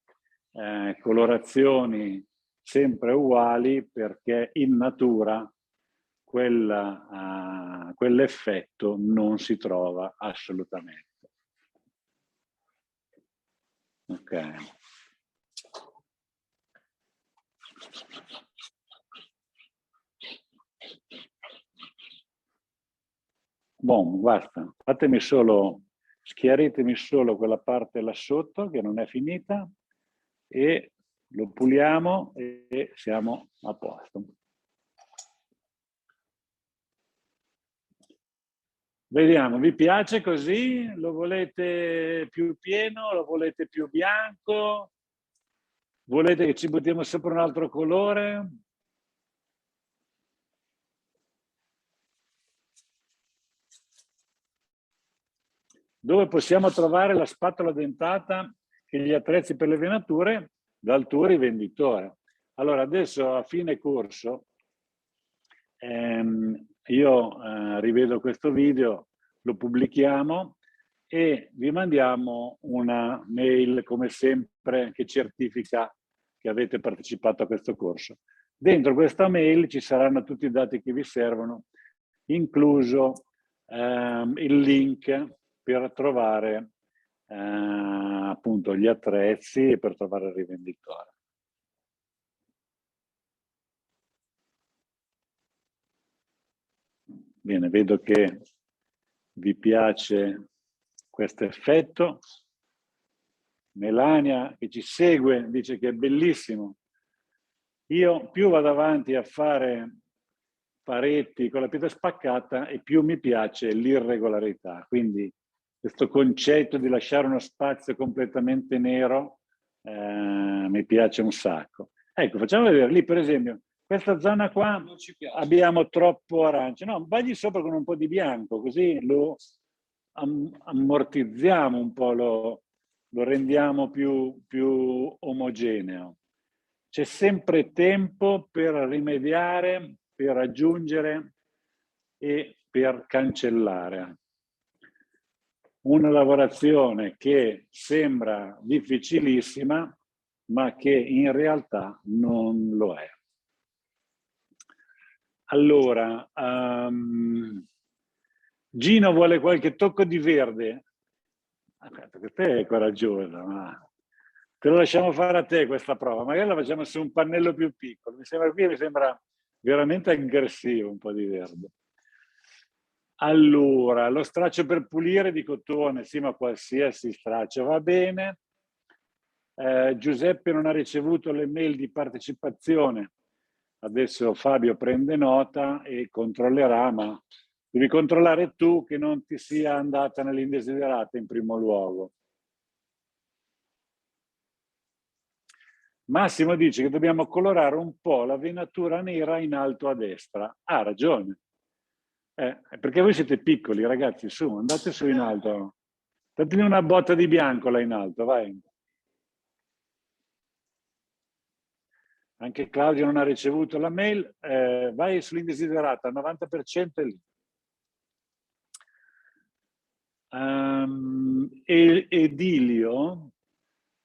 colorazioni sempre uguali, perché in natura quell'effetto non si trova assolutamente. Ok. Bon, basta. Fatemi solo, schiaritemi solo quella parte là sotto che non è finita e lo puliamo e siamo a posto. Vediamo, vi piace così? Lo volete più pieno? Lo volete più bianco? Volete che ci buttiamo sopra un altro colore? Dove possiamo trovare la spatola dentata e gli attrezzi per le venature? Dal tuo rivenditore. Allora, adesso a fine corso io rivedo questo video, lo pubblichiamo e vi mandiamo una mail, come sempre, che certifica che avete partecipato a questo corso. Dentro questa mail ci saranno tutti i dati che vi servono, incluso il link per trovare appunto gli attrezzi e per trovare il rivenditore. Bene, vedo che vi piace questo effetto. Melania, che ci segue, dice che è bellissimo. Io più vado avanti a fare paretti con la pietra spaccata e più mi piace l'irregolarità. Quindi questo concetto di lasciare uno spazio completamente nero mi piace un sacco. Ecco, facciamo vedere lì, per esempio, questa zona qua abbiamo troppo arancio. No, vagli sopra con un po' di bianco, così lo ammortizziamo un po', lo rendiamo più omogeneo. C'è sempre tempo per rimediare, per aggiungere e per cancellare. Una lavorazione che sembra difficilissima, ma che in realtà non lo è. Allora, Gino vuole qualche tocco di verde. Te è coraggiosa, ma te lo lasciamo fare a te questa prova. Magari la facciamo su un pannello più piccolo. Mi sembra veramente aggressivo un po' di verde. Allora, lo straccio per pulire di cotone, sì, ma qualsiasi straccio va bene. Giuseppe non ha ricevuto le mail di partecipazione. Adesso Fabio prende nota e controllerà, ma devi controllare tu che non ti sia andata nell'indesiderata in primo luogo. Massimo dice che dobbiamo colorare un po' la venatura nera in alto a destra. Ha ragione. Perché voi siete piccoli, ragazzi, su, andate su in alto. Datemi una botta di bianco là in alto, vai. Anche Claudio non ha ricevuto la mail, vai sull'indesiderata, al 90% è lì. Edilio,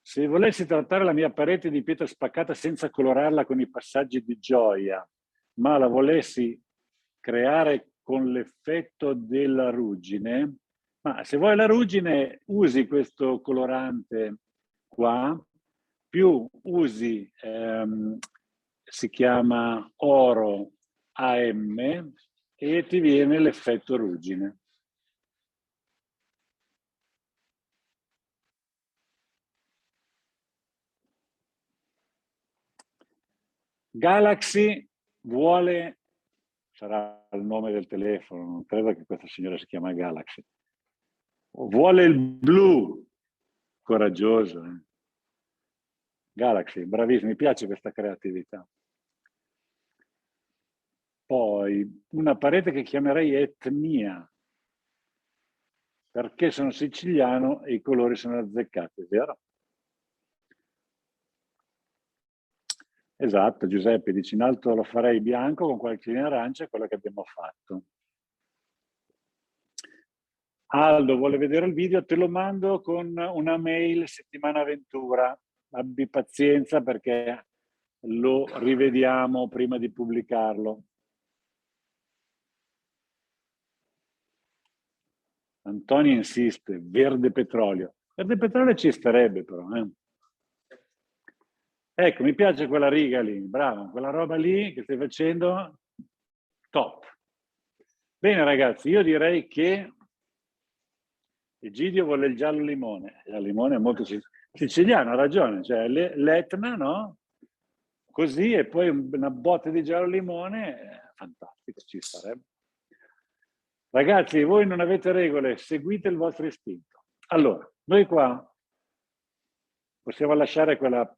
se volessi trattare la mia parete di pietra spaccata senza colorarla con i passaggi di gioia, ma la volessi creare con l'effetto della ruggine, ma se vuoi la ruggine usi questo colorante qua, più usi, si chiama oro AM, e ti viene l'effetto ruggine. Galaxy vuole, sarà il nome del telefono, non credo che questa signora si chiama Galaxy, vuole il blu, coraggioso. Galaxy, bravissimo, mi piace questa creatività. Poi una parete che chiamerei etnia, perché sono siciliano e i colori sono azzeccati, vero? Esatto, Giuseppe, dici in alto lo farei bianco con qualche linea arancia, è quello che abbiamo fatto. Aldo vuole vedere il video, te lo mando con una mail settimana avventura. Abbi pazienza perché lo rivediamo prima di pubblicarlo. Antonio insiste, verde petrolio. Verde petrolio ci starebbe però. Ecco, mi piace quella riga lì, bravo, quella roba lì che stai facendo, top. Bene ragazzi, io direi che Egidio vuole il giallo limone. Il limone è molto siciliano, ha ragione, cioè l'Etna, no? Così e poi una botta di giallo limone, fantastico, ci starebbe. Ragazzi, voi non avete regole, seguite il vostro istinto. Allora, noi qua possiamo lasciare quella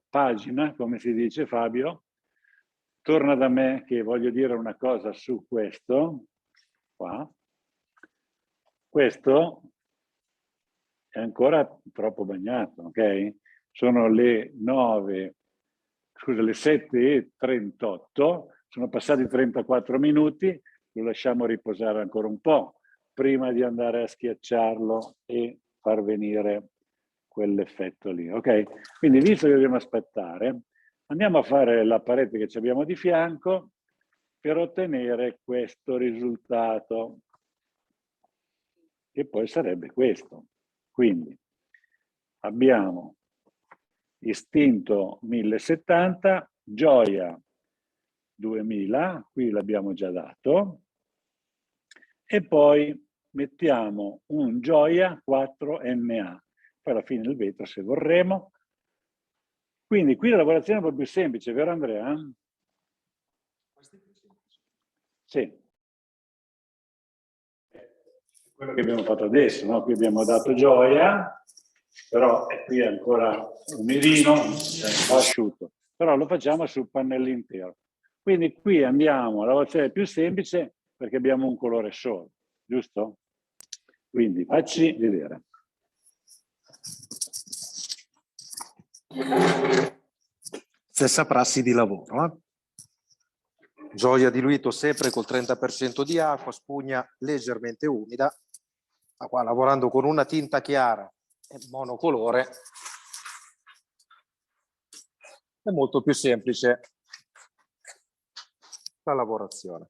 pagina, come si dice Fabio, torna da me che voglio dire una cosa su questo, qua. Questo è ancora troppo bagnato, ok? Sono le 7:38, sono passati 34 minuti, lo lasciamo riposare ancora un po' prima di andare a schiacciarlo e far venire quell'effetto lì, ok? Quindi visto che dobbiamo aspettare, andiamo a fare la parete che ci abbiamo di fianco per ottenere questo risultato, che poi sarebbe questo. Quindi abbiamo istinto 1070, gioia 2000, qui l'abbiamo già dato, e poi mettiamo un gioia 4MA, poi alla fine il vetro se vorremo. Quindi qui la lavorazione è un po' più semplice, vero Andrea? Sì. Quello che abbiamo fatto adesso, no? Qui abbiamo dato gioia, però qui è ancora umidino, è un po' asciutto, però lo facciamo sul pannello intero. Quindi qui andiamo, la lavorazione è più semplice perché abbiamo un colore solo, giusto? Quindi facci vedere. Stessa prassi di lavoro. Gioia diluito sempre col 30% di acqua, spugna leggermente umida. Ma qua lavorando con una tinta chiara e monocolore è molto più semplice la lavorazione.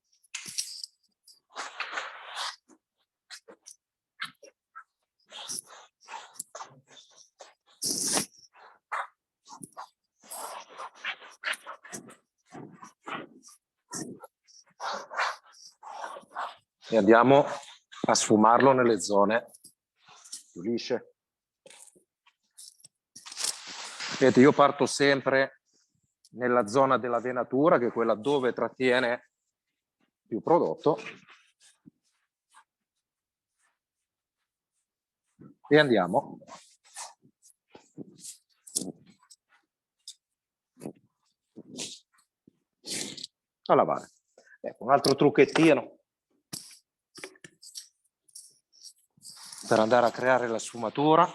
E andiamo a sfumarlo nelle zone più lisce. Vedete, io parto sempre nella zona della venatura, che è quella dove trattiene più prodotto, e andiamo a lavare. Ecco, un altro trucchettino per andare a creare la sfumatura.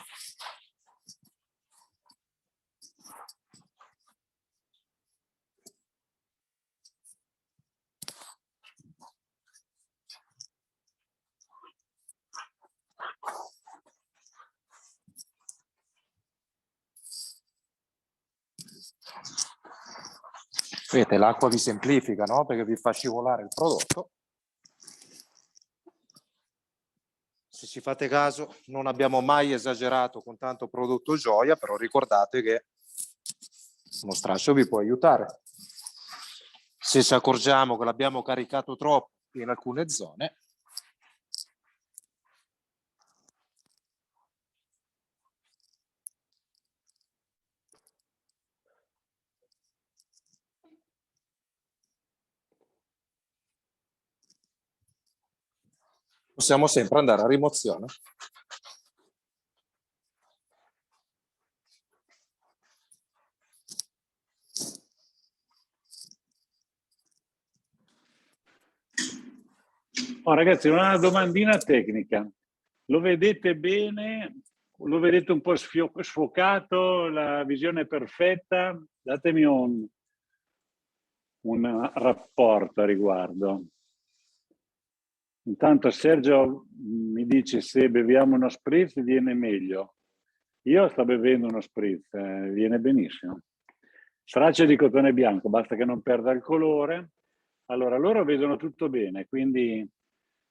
Vedete, l'acqua vi semplifica, no? Perché vi fa scivolare il prodotto. Se ci fate caso, non abbiamo mai esagerato con tanto prodotto gioia, però ricordate che uno straccio vi può aiutare. Se ci accorgiamo che l'abbiamo caricato troppo in alcune zone. Possiamo sempre andare a rimozione. Oh, ragazzi, una domandina tecnica. Lo vedete bene? Lo vedete un po' sfocato? La visione è perfetta? Datemi un rapporto a riguardo. Intanto Sergio mi dice se beviamo uno spritz viene meglio. Io sto bevendo uno spritz, viene benissimo. Straccia di cotone bianco, basta che non perda il colore. Allora, loro vedono tutto bene, quindi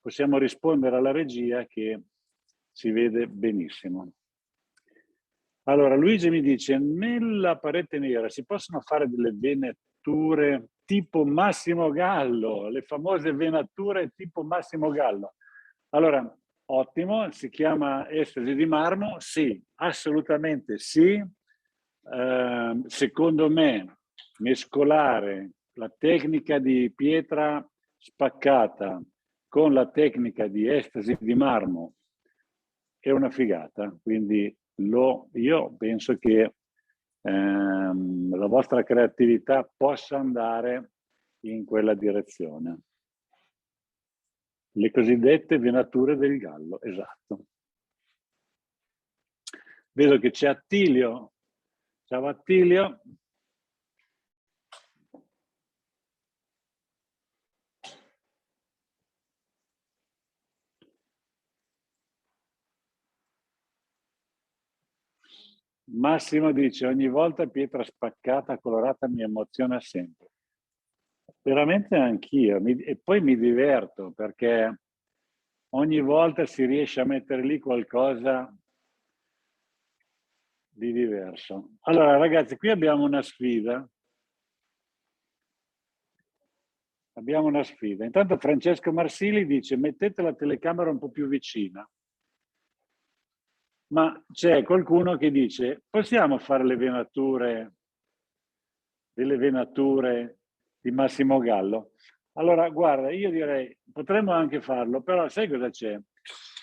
possiamo rispondere alla regia che si vede benissimo. Allora, Luigi mi dice, nella parete nera si possono fare delle venature tipo Massimo Gallo, le famose venature tipo Massimo Gallo. Allora, ottimo, si chiama estasi di marmo? Sì, assolutamente sì. Secondo me, mescolare la tecnica di pietra spaccata con la tecnica di estasi di marmo è una figata, quindi io penso che la vostra creatività possa andare in quella direzione. Le cosiddette venature del gallo, esatto. Vedo che c'è Attilio. Ciao Attilio. Massimo dice, ogni volta pietra spaccata, colorata mi emoziona sempre. Veramente anch'io, e poi mi diverto perché ogni volta si riesce a mettere lì qualcosa di diverso. Allora ragazzi, qui abbiamo una sfida. Abbiamo una sfida. Intanto Francesco Marsili dice, mettete la telecamera un po' più vicina. Ma c'è qualcuno che dice, possiamo fare le venature, delle venature di Massimo Gallo? Allora, guarda, io direi, potremmo anche farlo, però sai cosa c'è?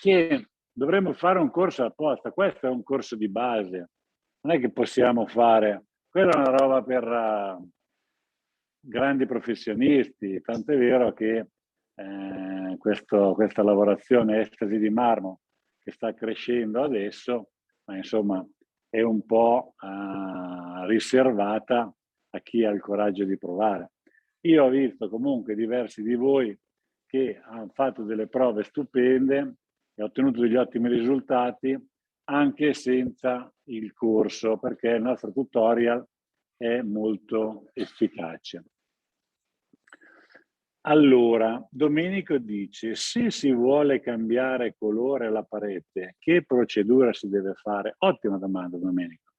Che dovremmo fare un corso apposta, questo è un corso di base, non è che possiamo fare, quella è una roba per grandi professionisti, tant'è vero che questa lavorazione estasi di marmo che sta crescendo adesso, ma insomma è un po' riservata a chi ha il coraggio di provare. Io ho visto comunque diversi di voi che hanno fatto delle prove stupende e ottenuto degli ottimi risultati anche senza il corso, perché il nostro tutorial è molto efficace. Allora, Domenico dice, se si vuole cambiare colore alla parete, che procedura si deve fare? Ottima domanda, Domenico.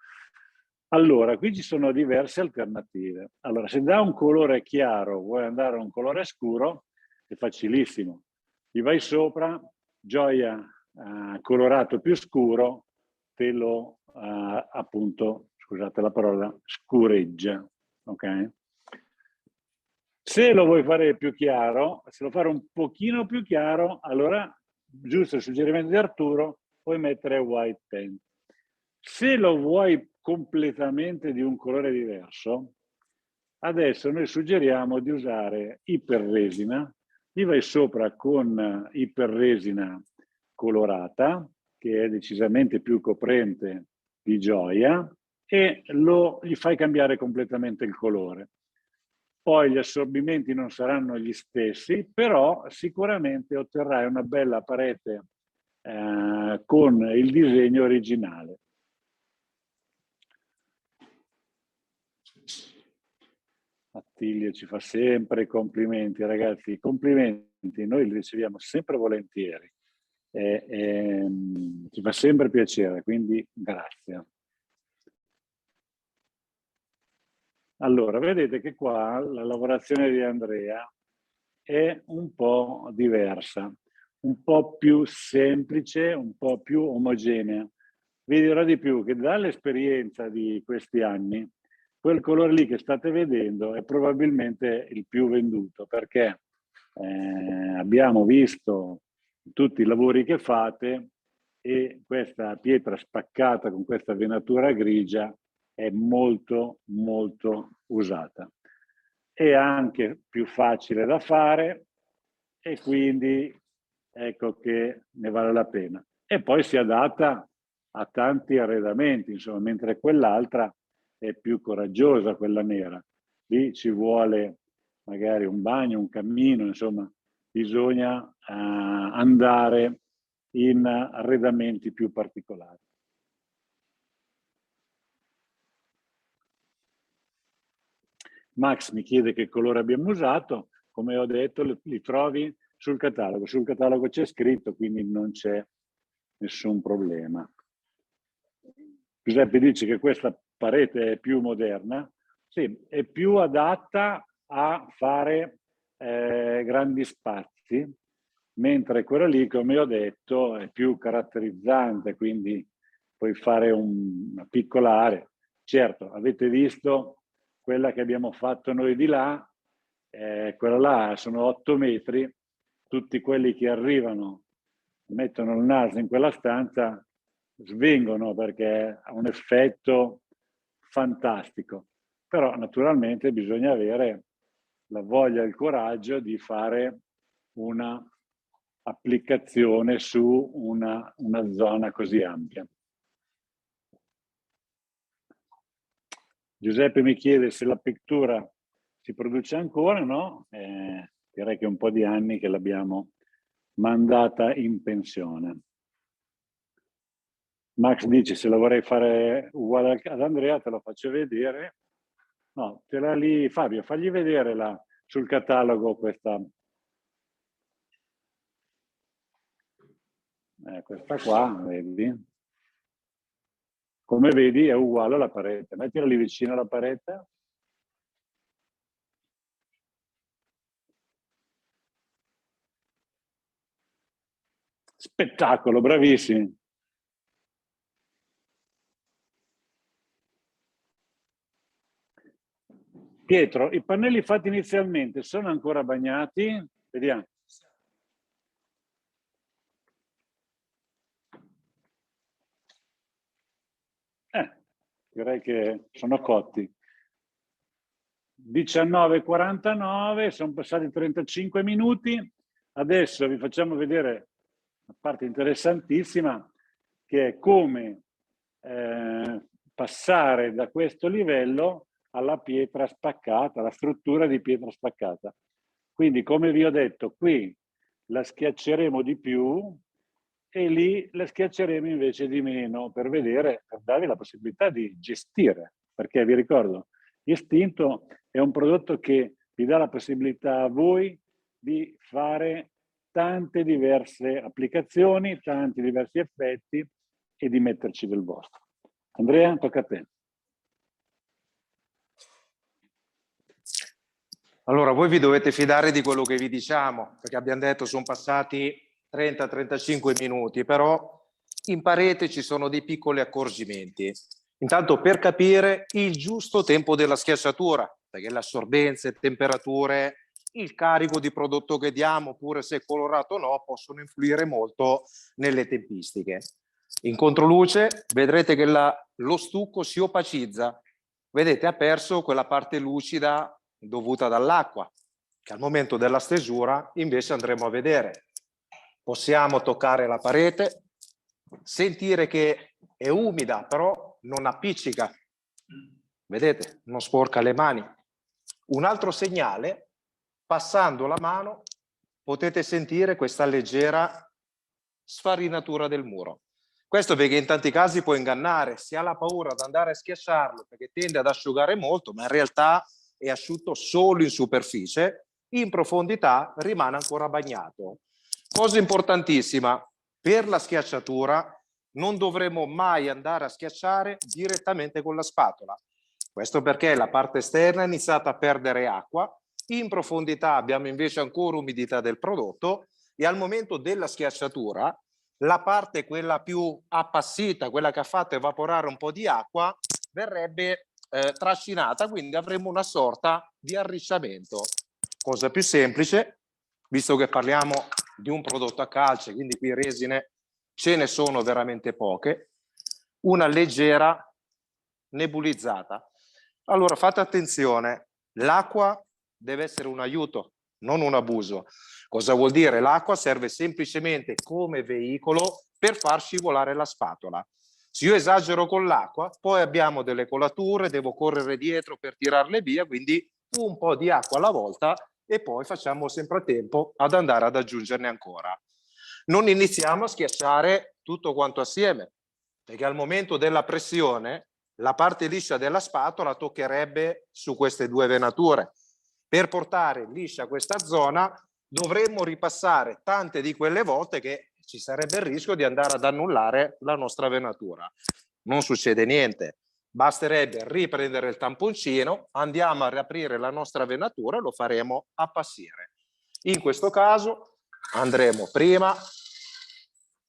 Allora, qui ci sono diverse alternative. Allora, se da un colore chiaro vuoi andare a un colore scuro, è facilissimo. Gli vai sopra, Gioia colorato più scuro, te lo appunto, scusate la parola, scureggia. Ok? Se lo vuoi fare più chiaro, se lo fare un pochino più chiaro, allora, giusto il suggerimento di Arturo, puoi mettere white paint. Se lo vuoi completamente di un colore diverso, adesso noi suggeriamo di usare iperresina, gli vai sopra con iperresina colorata, che è decisamente più coprente di Gioia, e gli fai cambiare completamente il colore. Poi gli assorbimenti non saranno gli stessi, però sicuramente otterrai una bella parete con il disegno originale. Attilio ci fa sempre complimenti, ragazzi, complimenti, noi li riceviamo sempre volentieri, ci fa sempre piacere, quindi grazie. Allora, vedete che qua la lavorazione di Andrea è un po' diversa, un po' più semplice, un po' più omogenea. Vi dirò di più che dall'esperienza di questi anni, quel colore lì che state vedendo è probabilmente il più venduto, perché abbiamo visto tutti i lavori che fate e questa pietra spaccata con questa venatura grigia è molto molto usata. È anche più facile da fare e quindi ecco che ne vale la pena. E poi si adatta a tanti arredamenti, insomma, mentre quell'altra è più coraggiosa, quella nera. Lì ci vuole magari un bagno, un cammino, insomma, bisogna andare in arredamenti più particolari. Max mi chiede che colore abbiamo usato, come ho detto li trovi sul catalogo c'è scritto, quindi non c'è nessun problema. Giuseppe dice che questa parete è più moderna, sì, è più adatta a fare grandi spazi, mentre quella lì, come ho detto, è più caratterizzante, quindi puoi fare una piccola area. Certo, avete visto quella che abbiamo fatto noi di là, quella là sono 8 metri, tutti quelli che arrivano, mettono il naso in quella stanza, svengono perché ha un effetto fantastico. Però naturalmente bisogna avere la voglia e il coraggio di fare una applicazione su una zona così ampia. Giuseppe mi chiede se la pittura si produce ancora, no? Direi che è un po' di anni che l'abbiamo mandata in pensione. Max dice se la vorrei fare uguale ad Andrea te lo faccio vedere. No, te la lì, Fabio, fagli vedere sul catalogo questa qua, vedi? Come vedi è uguale alla parete. Mettila lì vicino alla parete. Spettacolo, bravissimi. Pietro, i pannelli fatti inizialmente sono ancora bagnati? Vediamo. Direi che sono cotti. 19:49, sono passati 35 minuti. Adesso vi facciamo vedere una parte interessantissima che è come passare da questo livello alla pietra spaccata, alla struttura di pietra spaccata. Quindi, come vi ho detto, qui la schiacceremo di più e lì la schiacceremo invece di meno per vedere, per darvi la possibilità di gestire, perché vi ricordo, Istinto è un prodotto che vi dà la possibilità a voi di fare tante diverse applicazioni, tanti diversi effetti e di metterci del vostro. Andrea, tocca a te. Allora, voi vi dovete fidare di quello che vi diciamo, perché abbiamo detto sono passati 30-35 minuti, però in parete ci sono dei piccoli accorgimenti. Intanto per capire il giusto tempo della schiacciatura, perché le assorbenze, temperature, il carico di prodotto che diamo, oppure se è colorato o no, possono influire molto nelle tempistiche. In controluce vedrete che lo stucco si opacizza, vedete ha perso quella parte lucida dovuta dall'acqua, che al momento della stesura invece andremo a vedere. Possiamo toccare la parete, sentire che è umida, però non appiccica. Vedete, non sporca le mani. Un altro segnale, passando la mano, potete sentire questa leggera sfarinatura del muro. Questo perché in tanti casi può ingannare, si ha la paura di andare a schiacciarlo perché tende ad asciugare molto, ma in realtà è asciutto solo in superficie, in profondità rimane ancora bagnato. Cosa importantissima, per la schiacciatura non dovremo mai andare a schiacciare direttamente con la spatola. Questo perché la parte esterna è iniziata a perdere acqua In profondità abbiamo invece ancora umidità del prodotto e al momento della schiacciatura la parte quella più appassita, quella che ha fatto evaporare un po' di acqua, verrebbe trascinata, quindi avremo una sorta di arricciamento. Cosa più semplice, visto che parliamo di un prodotto a calce, quindi qui resine ce ne sono veramente poche, una leggera nebulizzata. Allora fate attenzione, l'acqua deve essere un aiuto, non un abuso. Cosa vuol dire? L'acqua serve semplicemente come veicolo per far scivolare la spatola. Se io esagero con l'acqua, poi abbiamo delle colature, devo correre dietro per tirarle via, quindi un po' di acqua alla volta e poi facciamo sempre a tempo ad andare ad aggiungerne ancora. Non iniziamo a schiacciare tutto quanto assieme, perché al momento della pressione la parte liscia della spatola toccherebbe su queste due venature. Per portare liscia questa zona dovremmo ripassare tante di quelle volte che ci sarebbe il rischio di andare ad annullare la nostra venatura. Non succede niente, basterebbe riprendere il tamponcino, andiamo a riaprire la nostra venatura e lo faremo appassire. In questo caso andremo prima,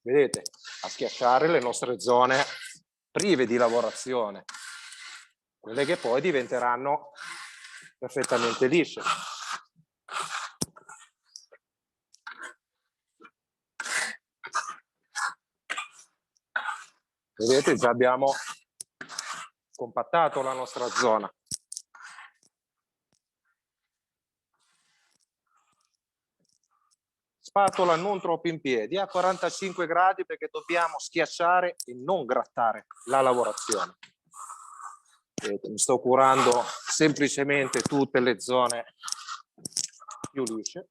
vedete, a schiacciare le nostre zone prive di lavorazione, quelle che poi diventeranno perfettamente lisce. Vedete, già abbiamo compattato la nostra zona. Spatola non troppo in piedi, a 45 gradi perché dobbiamo schiacciare e non grattare la lavorazione. Vedete, mi sto curando semplicemente tutte le zone più lisce.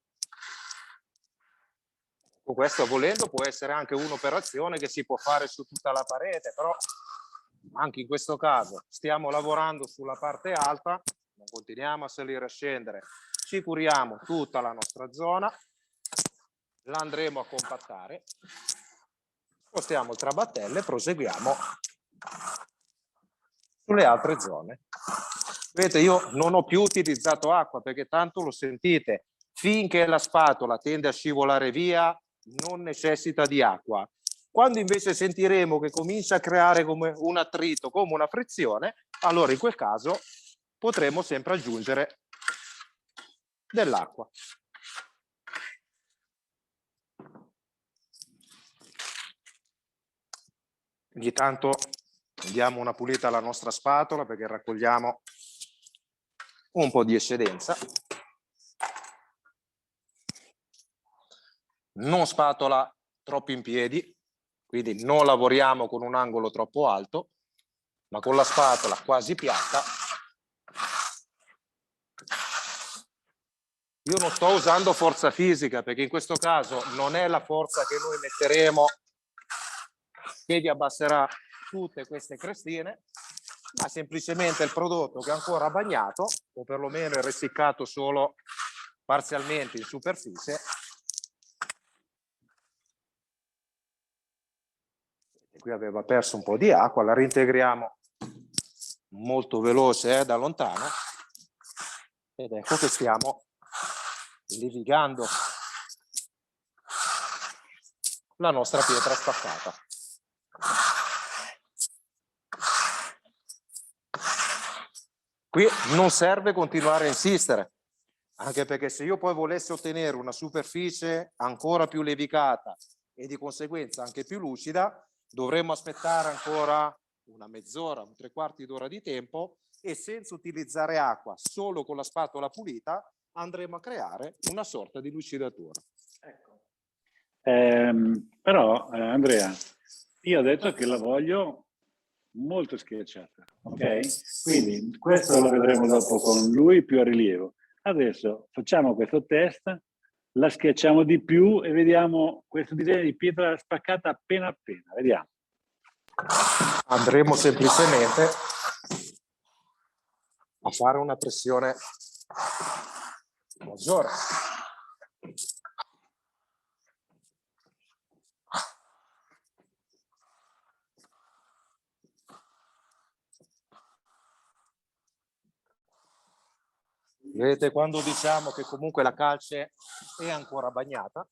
Con questo, volendo, può essere anche un'operazione che si può fare su tutta la parete, però anche in questo caso stiamo lavorando sulla parte alta, non continuiamo a salire e a scendere, ci curiamo tutta la nostra zona, la andremo a compattare, spostiamo il trabattelle e proseguiamo sulle altre zone. Vedete, io non ho più utilizzato acqua perché tanto lo sentite, finché la spatola tende a scivolare via non necessita di acqua. Quando invece sentiremo che comincia a creare come un attrito, come una frizione, allora in quel caso potremo sempre aggiungere dell'acqua. Ogni tanto diamo una pulita alla nostra spatola perché raccogliamo un po' di eccedenza. Non spatola troppo in piedi, quindi non lavoriamo con un angolo troppo alto, ma con la spatola quasi piatta. Io non sto usando forza fisica perché in questo caso non è la forza che noi metteremo che vi abbasserà tutte queste crestine, ma semplicemente il prodotto che è ancora bagnato o perlomeno è ressiccato solo parzialmente in superficie. Qui aveva perso un po' di acqua, la reintegriamo molto veloce da lontano ed ecco che stiamo levigando la nostra pietra spaccata. Qui non serve continuare a insistere, anche perché se io poi volessi ottenere una superficie ancora più levigata e di conseguenza anche più lucida, dovremmo aspettare ancora una mezz'ora, un 3/4 d'ora di tempo e senza utilizzare acqua, solo con la spatola pulita, andremo a creare una sorta di lucidatura. Ecco. Però, Andrea, io ho detto che la voglio molto schiacciata, ok? Quindi questo lo vedremo dopo con lui più a rilievo. Adesso facciamo questo test, la schiacciamo di più e vediamo questo disegno di pietra spaccata appena appena, vediamo. Andremo semplicemente a fare una pressione maggiore. Vedete, quando diciamo che comunque la calce è ancora bagnata,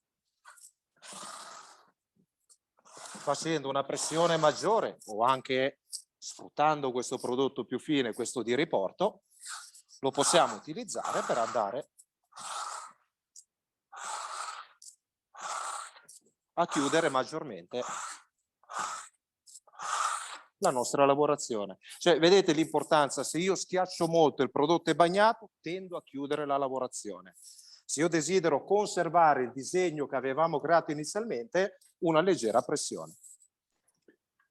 facendo una pressione maggiore o anche sfruttando questo prodotto più fine, questo di riporto, lo possiamo utilizzare per andare a chiudere maggiormente la nostra lavorazione. Cioè, vedete l'importanza? Se io schiaccio molto, il prodotto è bagnato, tendo a chiudere la lavorazione. Se io desidero conservare il disegno che avevamo creato inizialmente, una leggera pressione.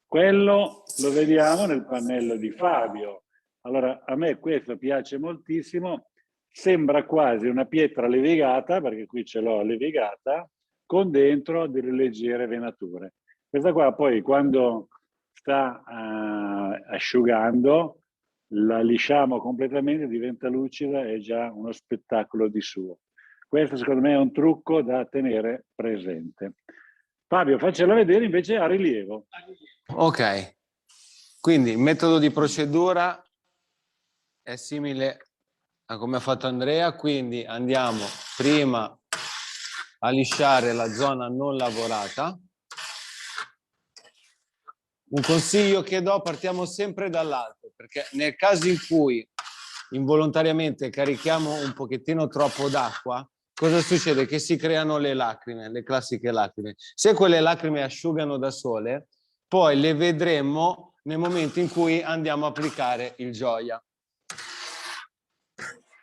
Quello lo vediamo nel pannello di Fabio. Allora, a me questo piace moltissimo, sembra quasi una pietra levigata, perché qui ce l'ho levigata, con dentro delle leggere venature. Questa qua poi quando sta asciugando, la lisciamo completamente, diventa lucida, è già uno spettacolo di suo. Questo secondo me è un trucco da tenere presente. Fabio, faccela vedere invece a rilievo. Ok, quindi il metodo di procedura è simile a come ha fatto Andrea, quindi andiamo prima a lisciare la zona non lavorata. Un consiglio che do, partiamo sempre dall'alto, perché nel caso in cui involontariamente carichiamo un pochettino troppo d'acqua, cosa succede? Che si creano le lacrime, le classiche lacrime. Se quelle lacrime asciugano da sole, poi le vedremo nel momento in cui andiamo a applicare il gioia.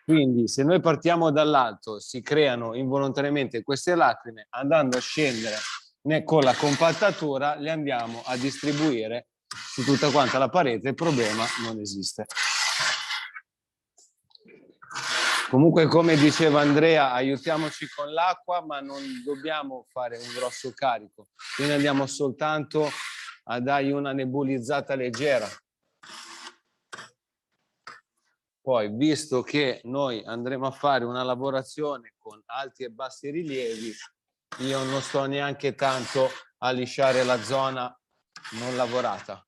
Quindi se noi partiamo dall'alto, si creano involontariamente queste lacrime, andando a scendere con la compattatura, le andiamo a distribuire su tutta quanta la parete, il problema non esiste. Comunque, come diceva Andrea, aiutiamoci con l'acqua, ma non dobbiamo fare un grosso carico. Quindi andiamo soltanto a dargli una nebulizzata leggera. Poi, visto che noi andremo a fare una lavorazione con alti e bassi rilievi, io non sto neanche tanto a lisciare la zona non lavorata.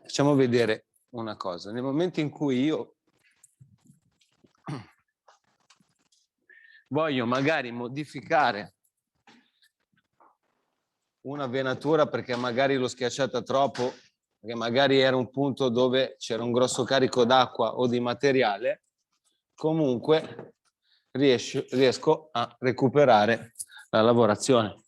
Facciamo vedere una cosa. Nel momento in cui io voglio magari modificare una venatura perché magari l'ho schiacciata troppo, perché magari era un punto dove c'era un grosso carico d'acqua o di materiale, comunque riesco a recuperare la lavorazione.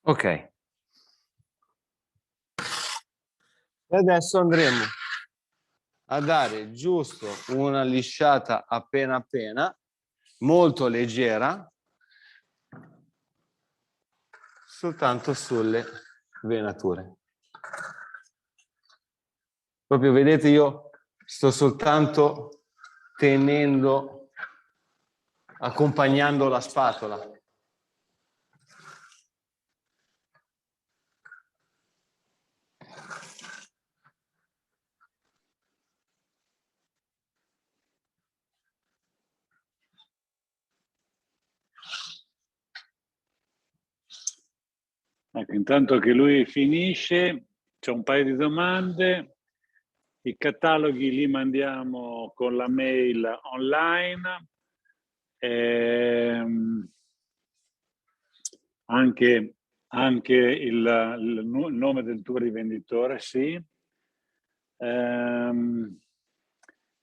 Ok. E adesso andremo a dare giusto una lisciata appena appena, molto leggera, soltanto sulle venature. Proprio vedete, io sto soltanto tenendo, accompagnando la spatola. Ecco, intanto che lui finisce, c'è un paio di domande. I cataloghi li mandiamo con la mail online. anche il nome del tuo rivenditore, sì.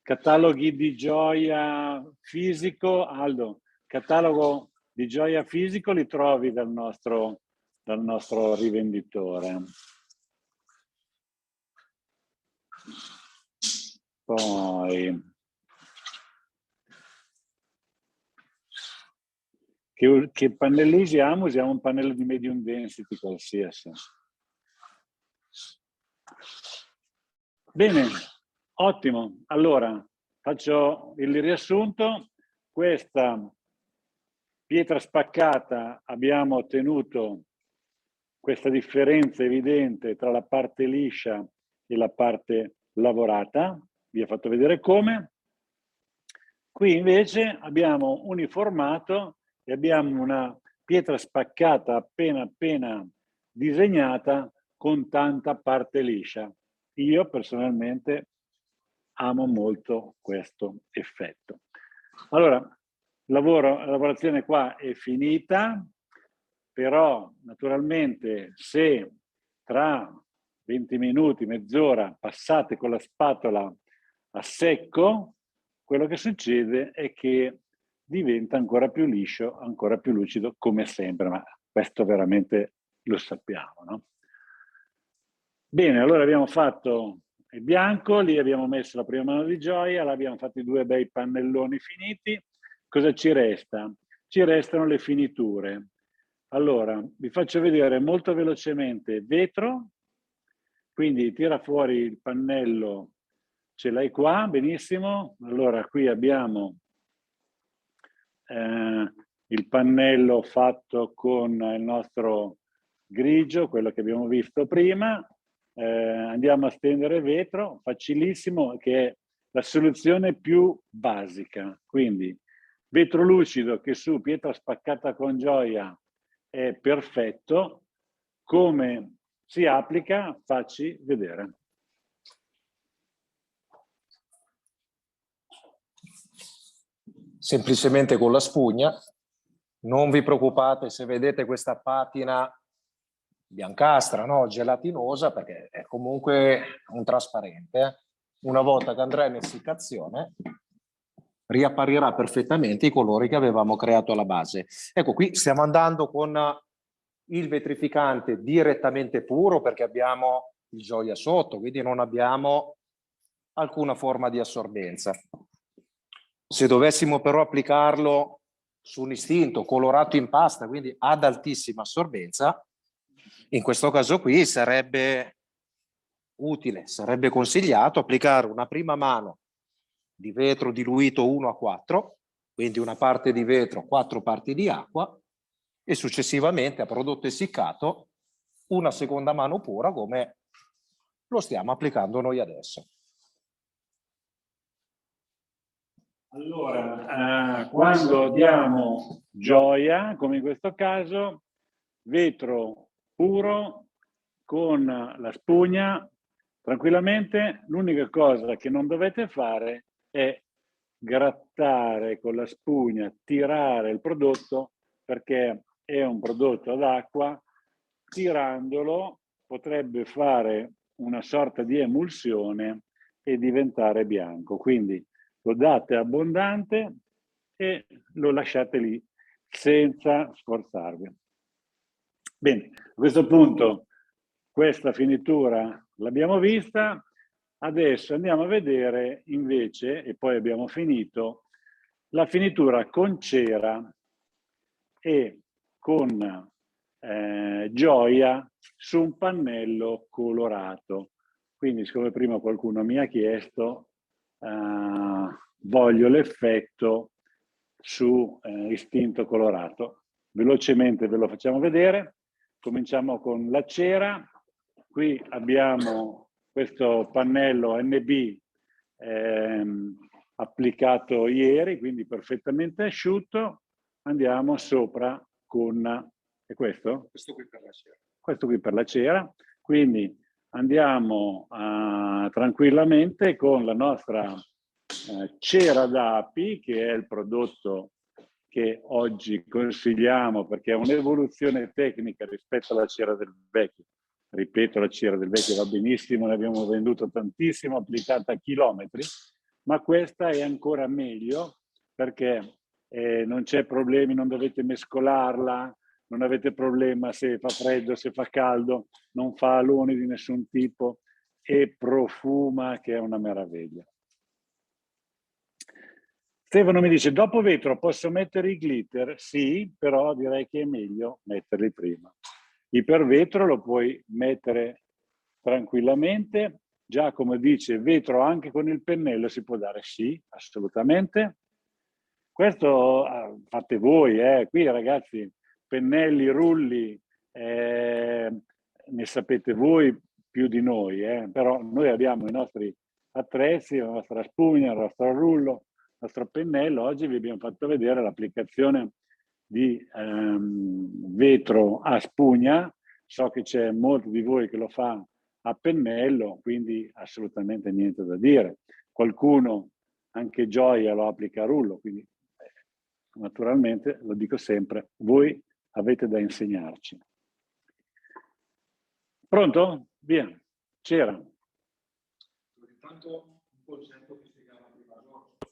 Cataloghi di gioia fisico, Aldo, catalogo di gioia fisico li trovi dal nostro rivenditore. Poi che pannello usiamo? Usiamo un pannello di medium density qualsiasi. Bene, ottimo. Allora, faccio il riassunto. Questa pietra spaccata abbiamo ottenuto questa differenza evidente tra la parte liscia e la parte lavorata. Vi ho fatto vedere come. Qui invece abbiamo uniformato e abbiamo una pietra spaccata appena disegnata con tanta parte liscia. Io personalmente amo molto questo effetto. Allora, la lavorazione qua è finita, però naturalmente se tra 20 minuti, mezz'ora passate con la spatola a secco, quello che succede è che diventa ancora più liscio, ancora più lucido, come sempre, ma questo veramente lo sappiamo, no? Bene, allora abbiamo fatto il bianco, lì abbiamo messo la prima mano di gioia, l'abbiamo fatti 2 bei pannelloni finiti. Cosa ci resta? Ci restano le finiture. Allora, vi faccio vedere molto velocemente vetro, quindi tira fuori il pannello, ce l'hai qua, benissimo. Allora, qui abbiamo il pannello fatto con il nostro grigio, quello che abbiamo visto prima. Andiamo a stendere vetro, facilissimo, che è la soluzione più basica. Quindi vetro lucido che su pietra spaccata con gioia è perfetto. Come si applica? Facci vedere. Semplicemente con la spugna. Non vi preoccupate se vedete questa patina biancastra, no? Gelatinosa, perché è comunque un trasparente. Una volta che andrà in essiccazione riapparirà perfettamente i colori che avevamo creato alla base. Ecco, qui stiamo andando con il vetrificante direttamente puro perché abbiamo il gioia sotto, quindi non abbiamo alcuna forma di assorbenza. Se dovessimo però applicarlo su un istinto colorato in pasta, quindi ad altissima assorbenza, in questo caso qui sarebbe utile, sarebbe consigliato applicare una prima mano di vetro diluito 1:4, quindi una parte di vetro, 4 parti di acqua, e successivamente a prodotto essiccato una seconda mano pura come lo stiamo applicando noi adesso. Allora, quando diamo gioia, come in questo caso, vetro puro con la spugna, tranquillamente, l'unica cosa che non dovete fare è grattare con la spugna, tirare il prodotto, perché è un prodotto ad acqua, tirandolo potrebbe fare una sorta di emulsione e diventare bianco. Quindi lo date abbondante e lo lasciate lì senza sforzarvi. Bene, a questo punto questa finitura l'abbiamo vista, adesso andiamo a vedere invece, e poi abbiamo finito, la finitura con cera e con gioia su un pannello colorato. Quindi, siccome prima qualcuno mi ha chiesto, voglio l'effetto su istinto colorato. Velocemente ve lo facciamo vedere. Cominciamo con la cera. Qui abbiamo questo pannello NB applicato ieri, quindi perfettamente asciutto. Andiamo sopra con... È questo? Questo qui per la cera. Questo qui per la cera. Quindi andiamo tranquillamente con la nostra cera d'api, che è il prodotto che oggi consigliamo perché è un'evoluzione tecnica rispetto alla cera del vecchio. Ripeto, la cera del vecchio va benissimo, ne abbiamo venduto tantissimo, applicata a chilometri, ma questa è ancora meglio perché non c'è problemi, non dovete mescolarla, non avete problema se fa freddo, se fa caldo, non fa aloni di nessun tipo e profuma, che è una meraviglia. Stefano mi dice, dopo vetro posso mettere i glitter? Sì, però direi che è meglio metterli prima. Ipervetro lo puoi mettere tranquillamente. Giacomo dice, vetro anche con il pennello si può dare? Sì, assolutamente. Questo fate voi, qui ragazzi, pennelli, rulli, ne sapete voi più di noi, però noi abbiamo i nostri attrezzi, la nostra spugna, il nostro rullo, il nostro pennello. Oggi vi abbiamo fatto vedere l'applicazione di vetro a spugna. So che c'è molti di voi che lo fa a pennello, quindi assolutamente niente da dire. Qualcuno, anche Gioia, lo applica a rullo, quindi naturalmente, lo dico sempre, voi avete da insegnarci. Pronto? Via. C'era.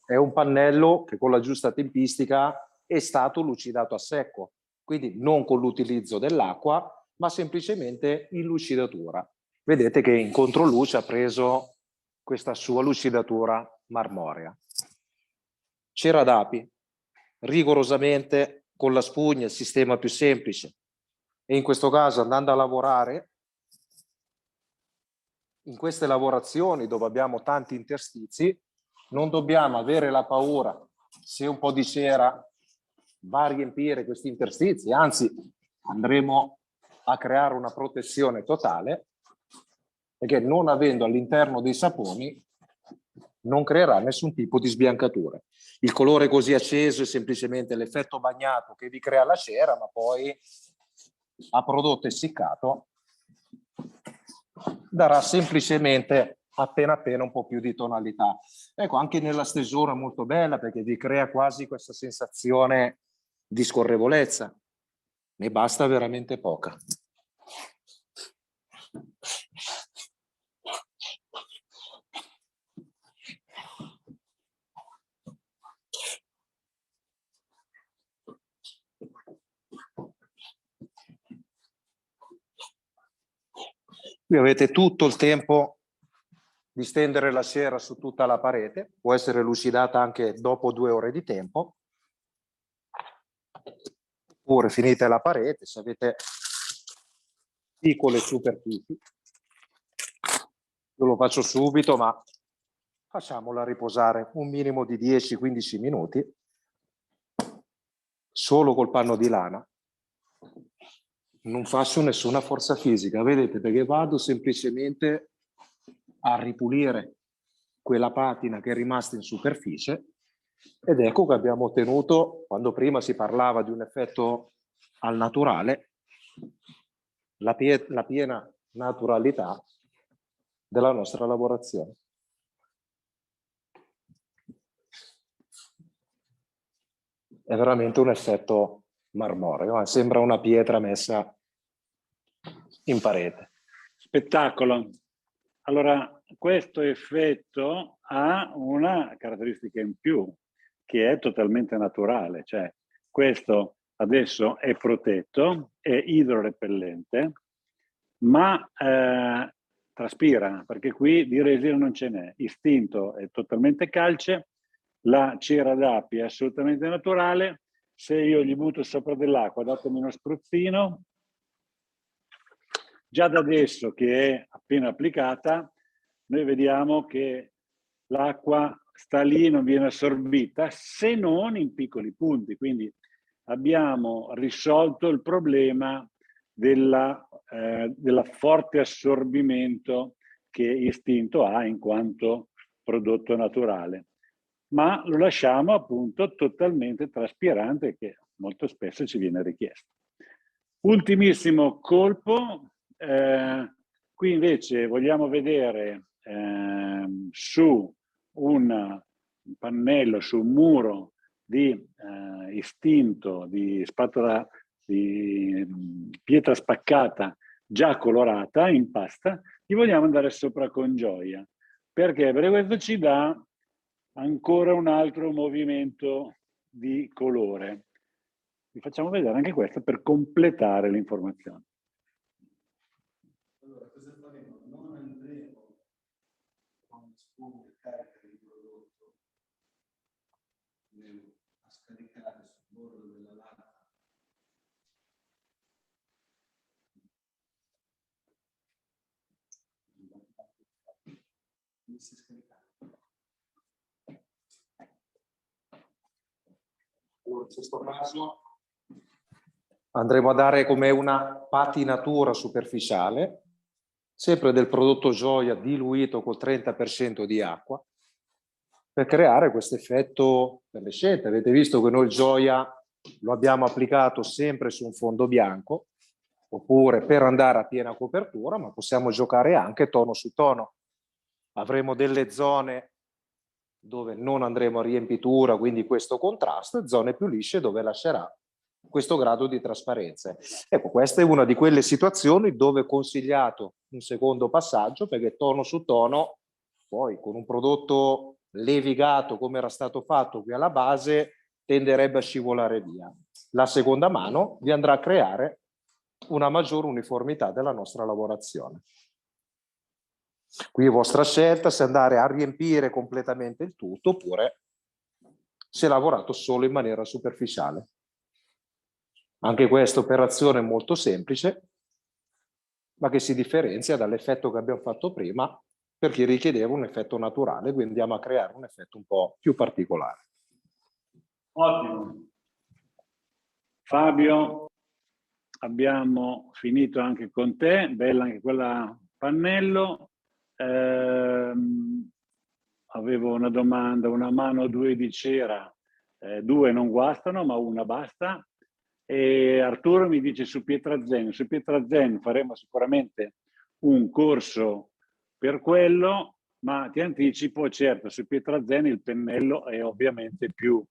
È un pannello che con la giusta tempistica è stato lucidato a secco, quindi non con l'utilizzo dell'acqua, ma semplicemente in lucidatura. Vedete che in controluce ha preso questa sua lucidatura marmorea. Cera d'api, rigorosamente con la spugna, il sistema più semplice. E in questo caso, andando a lavorare, in queste lavorazioni dove abbiamo tanti interstizi, non dobbiamo avere la paura se un po' di cera va a riempire questi interstizi, anzi andremo a creare una protezione totale, perché non avendo all'interno dei saponi non creerà nessun tipo di sbiancatura. Il colore così acceso è semplicemente l'effetto bagnato che vi crea la cera, ma poi a prodotto essiccato darà semplicemente appena appena un po' più di tonalità. Ecco, anche nella stesura molto bella, perché vi crea quasi questa sensazione di scorrevolezza. Ne basta veramente poca. Qui avete tutto il tempo di stendere la cera su tutta la parete, può essere lucidata anche dopo 2 ore di tempo, oppure finite la parete, se avete piccole superfici. Io lo faccio subito, ma facciamola riposare un minimo di 10-15 minuti, solo col panno di lana. Non faccio nessuna forza fisica, vedete, perché vado semplicemente a ripulire quella patina che è rimasta in superficie, ed ecco che abbiamo ottenuto, quando prima si parlava di un effetto al naturale, la piena naturalità della nostra lavorazione. È veramente un effetto marmoreo, sembra una pietra messa in parete. Spettacolo. Allora, questo effetto ha una caratteristica in più, che è totalmente naturale, cioè questo adesso è protetto, è idrorepellente, ma traspira, perché qui di resina non ce n'è. Istinto è totalmente calce, la cera d'api è assolutamente naturale. Se io gli butto sopra dell'acqua, datemi uno spruzzino, già da adesso che è appena applicata, noi vediamo che l'acqua sta lì, non viene assorbita, se non in piccoli punti. Quindi abbiamo risolto il problema della forte assorbimento che Istinto ha in quanto prodotto naturale. Ma lo lasciamo appunto totalmente traspirante, che molto spesso ci viene richiesto. Ultimissimo colpo, qui invece vogliamo vedere su un pannello, su un muro di istinto, di spatola, di pietra spaccata già colorata in pasta, gli vogliamo andare sopra con gioia. Perché? Perché questo ci dà ancora un altro movimento di colore. Vi facciamo vedere anche questo per completare l'informazione. Allora, cosa faremo? Non andremo con spugne cariche di prodotto a scaricare sul bordo della lata. Inizia a scaricare. Allora, in questo caso andremo a dare come una patinatura superficiale, sempre del prodotto Gioia diluito col 30% di acqua, per creare questo effetto per le scelte. Avete visto che noi il Gioia lo abbiamo applicato sempre su un fondo bianco, oppure per andare a piena copertura, ma possiamo giocare anche tono su tono. Avremo delle zone dove non andremo a riempitura, quindi questo contrasto, e zone più lisce dove lascerà questo grado di trasparenza. Ecco, questa è una di quelle situazioni dove è consigliato un secondo passaggio, perché tono su tono, poi con un prodotto levigato come era stato fatto qui alla base, tenderebbe a scivolare via. La seconda mano vi andrà a creare una maggiore uniformità della nostra lavorazione. Qui è vostra scelta se andare a riempire completamente il tutto oppure se lavorato solo in maniera superficiale. Anche questa operazione è molto semplice, ma che si differenzia dall'effetto che abbiamo fatto prima, perché richiedeva un effetto naturale, quindi andiamo a creare un effetto un po' più particolare. Ottimo. Fabio, abbiamo finito anche con te, bella anche quella pannello. Avevo una domanda, una mano o due di cera, due non guastano, ma una basta. E Arturo mi dice su Pietrazen faremo sicuramente un corso per quello, ma ti anticipo, certo, su Pietrazen il pennello è ovviamente più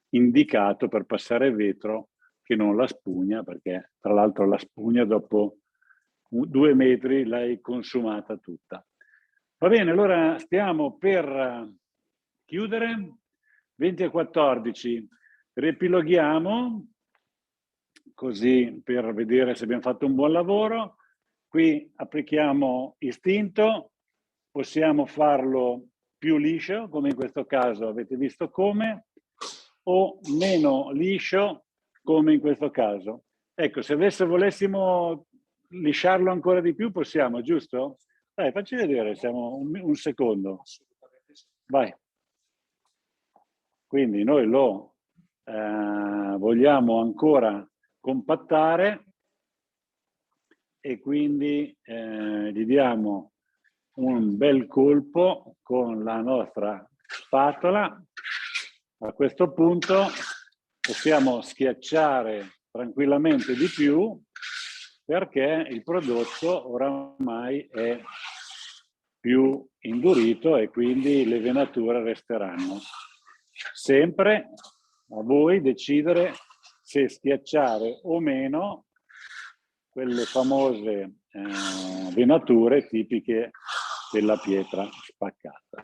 indicato per passare vetro che non la spugna, perché tra l'altro la spugna dopo 2 metri l'hai consumata tutta. Va bene, allora stiamo per chiudere. 20:14, riepiloghiamo, così per vedere se abbiamo fatto un buon lavoro. Qui applichiamo istinto, possiamo farlo più liscio, come in questo caso avete visto come, o meno liscio, come in questo caso. Ecco, se adesso volessimo lisciarlo ancora di più, possiamo, giusto? Dai, facci vedere, siamo un secondo. Vai. Quindi noi lo vogliamo ancora compattare e quindi gli diamo un bel colpo con la nostra spatola. A questo punto possiamo schiacciare tranquillamente di più perché il prodotto oramai è più indurito e quindi le venature resteranno. Sempre a voi decidere se schiacciare o meno quelle famose venature tipiche della pietra spaccata.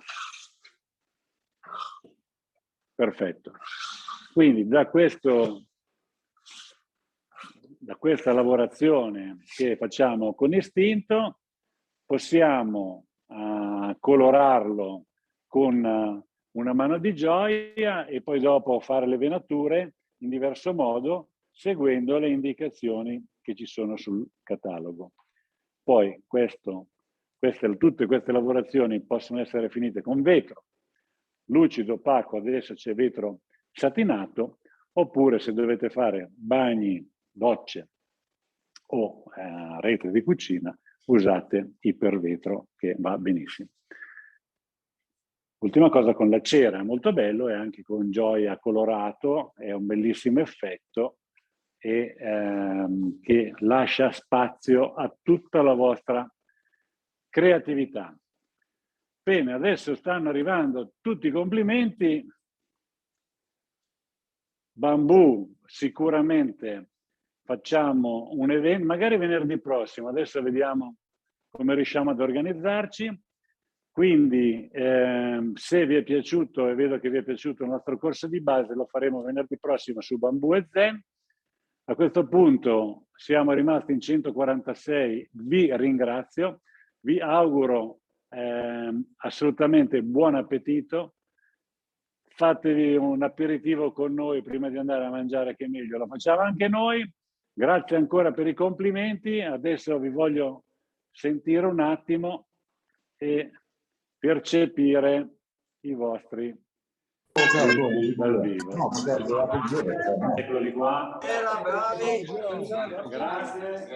Perfetto. Quindi da questa lavorazione che facciamo con istinto possiamo colorarlo con una mano di gioia e poi dopo fare le venature in diverso modo seguendo le indicazioni che ci sono sul catalogo. Poi tutte queste lavorazioni possono essere finite con vetro lucido, opaco, adesso c'è vetro satinato, oppure se dovete fare bagni, docce o rete di cucina, usate ipervetro che va benissimo. Ultima cosa con la cera, è molto bello, e anche con gioia colorato, è un bellissimo effetto e che lascia spazio a tutta la vostra creatività. Bene, adesso stanno arrivando tutti i complimenti. Bambù, sicuramente facciamo un evento, magari venerdì prossimo, adesso vediamo come riusciamo ad organizzarci. Quindi se vi è piaciuto, e vedo che vi è piaciuto il nostro corso di base, lo faremo venerdì prossimo su Bambù e Zen. A questo punto siamo rimasti in 146, vi ringrazio, vi auguro assolutamente buon appetito, fatevi un aperitivo con noi prima di andare a mangiare, che meglio, lo facciamo anche noi. Grazie ancora per i complimenti, adesso vi voglio sentire un attimo e percepire i vostri dal vivo. Eccoli qua. Grazie.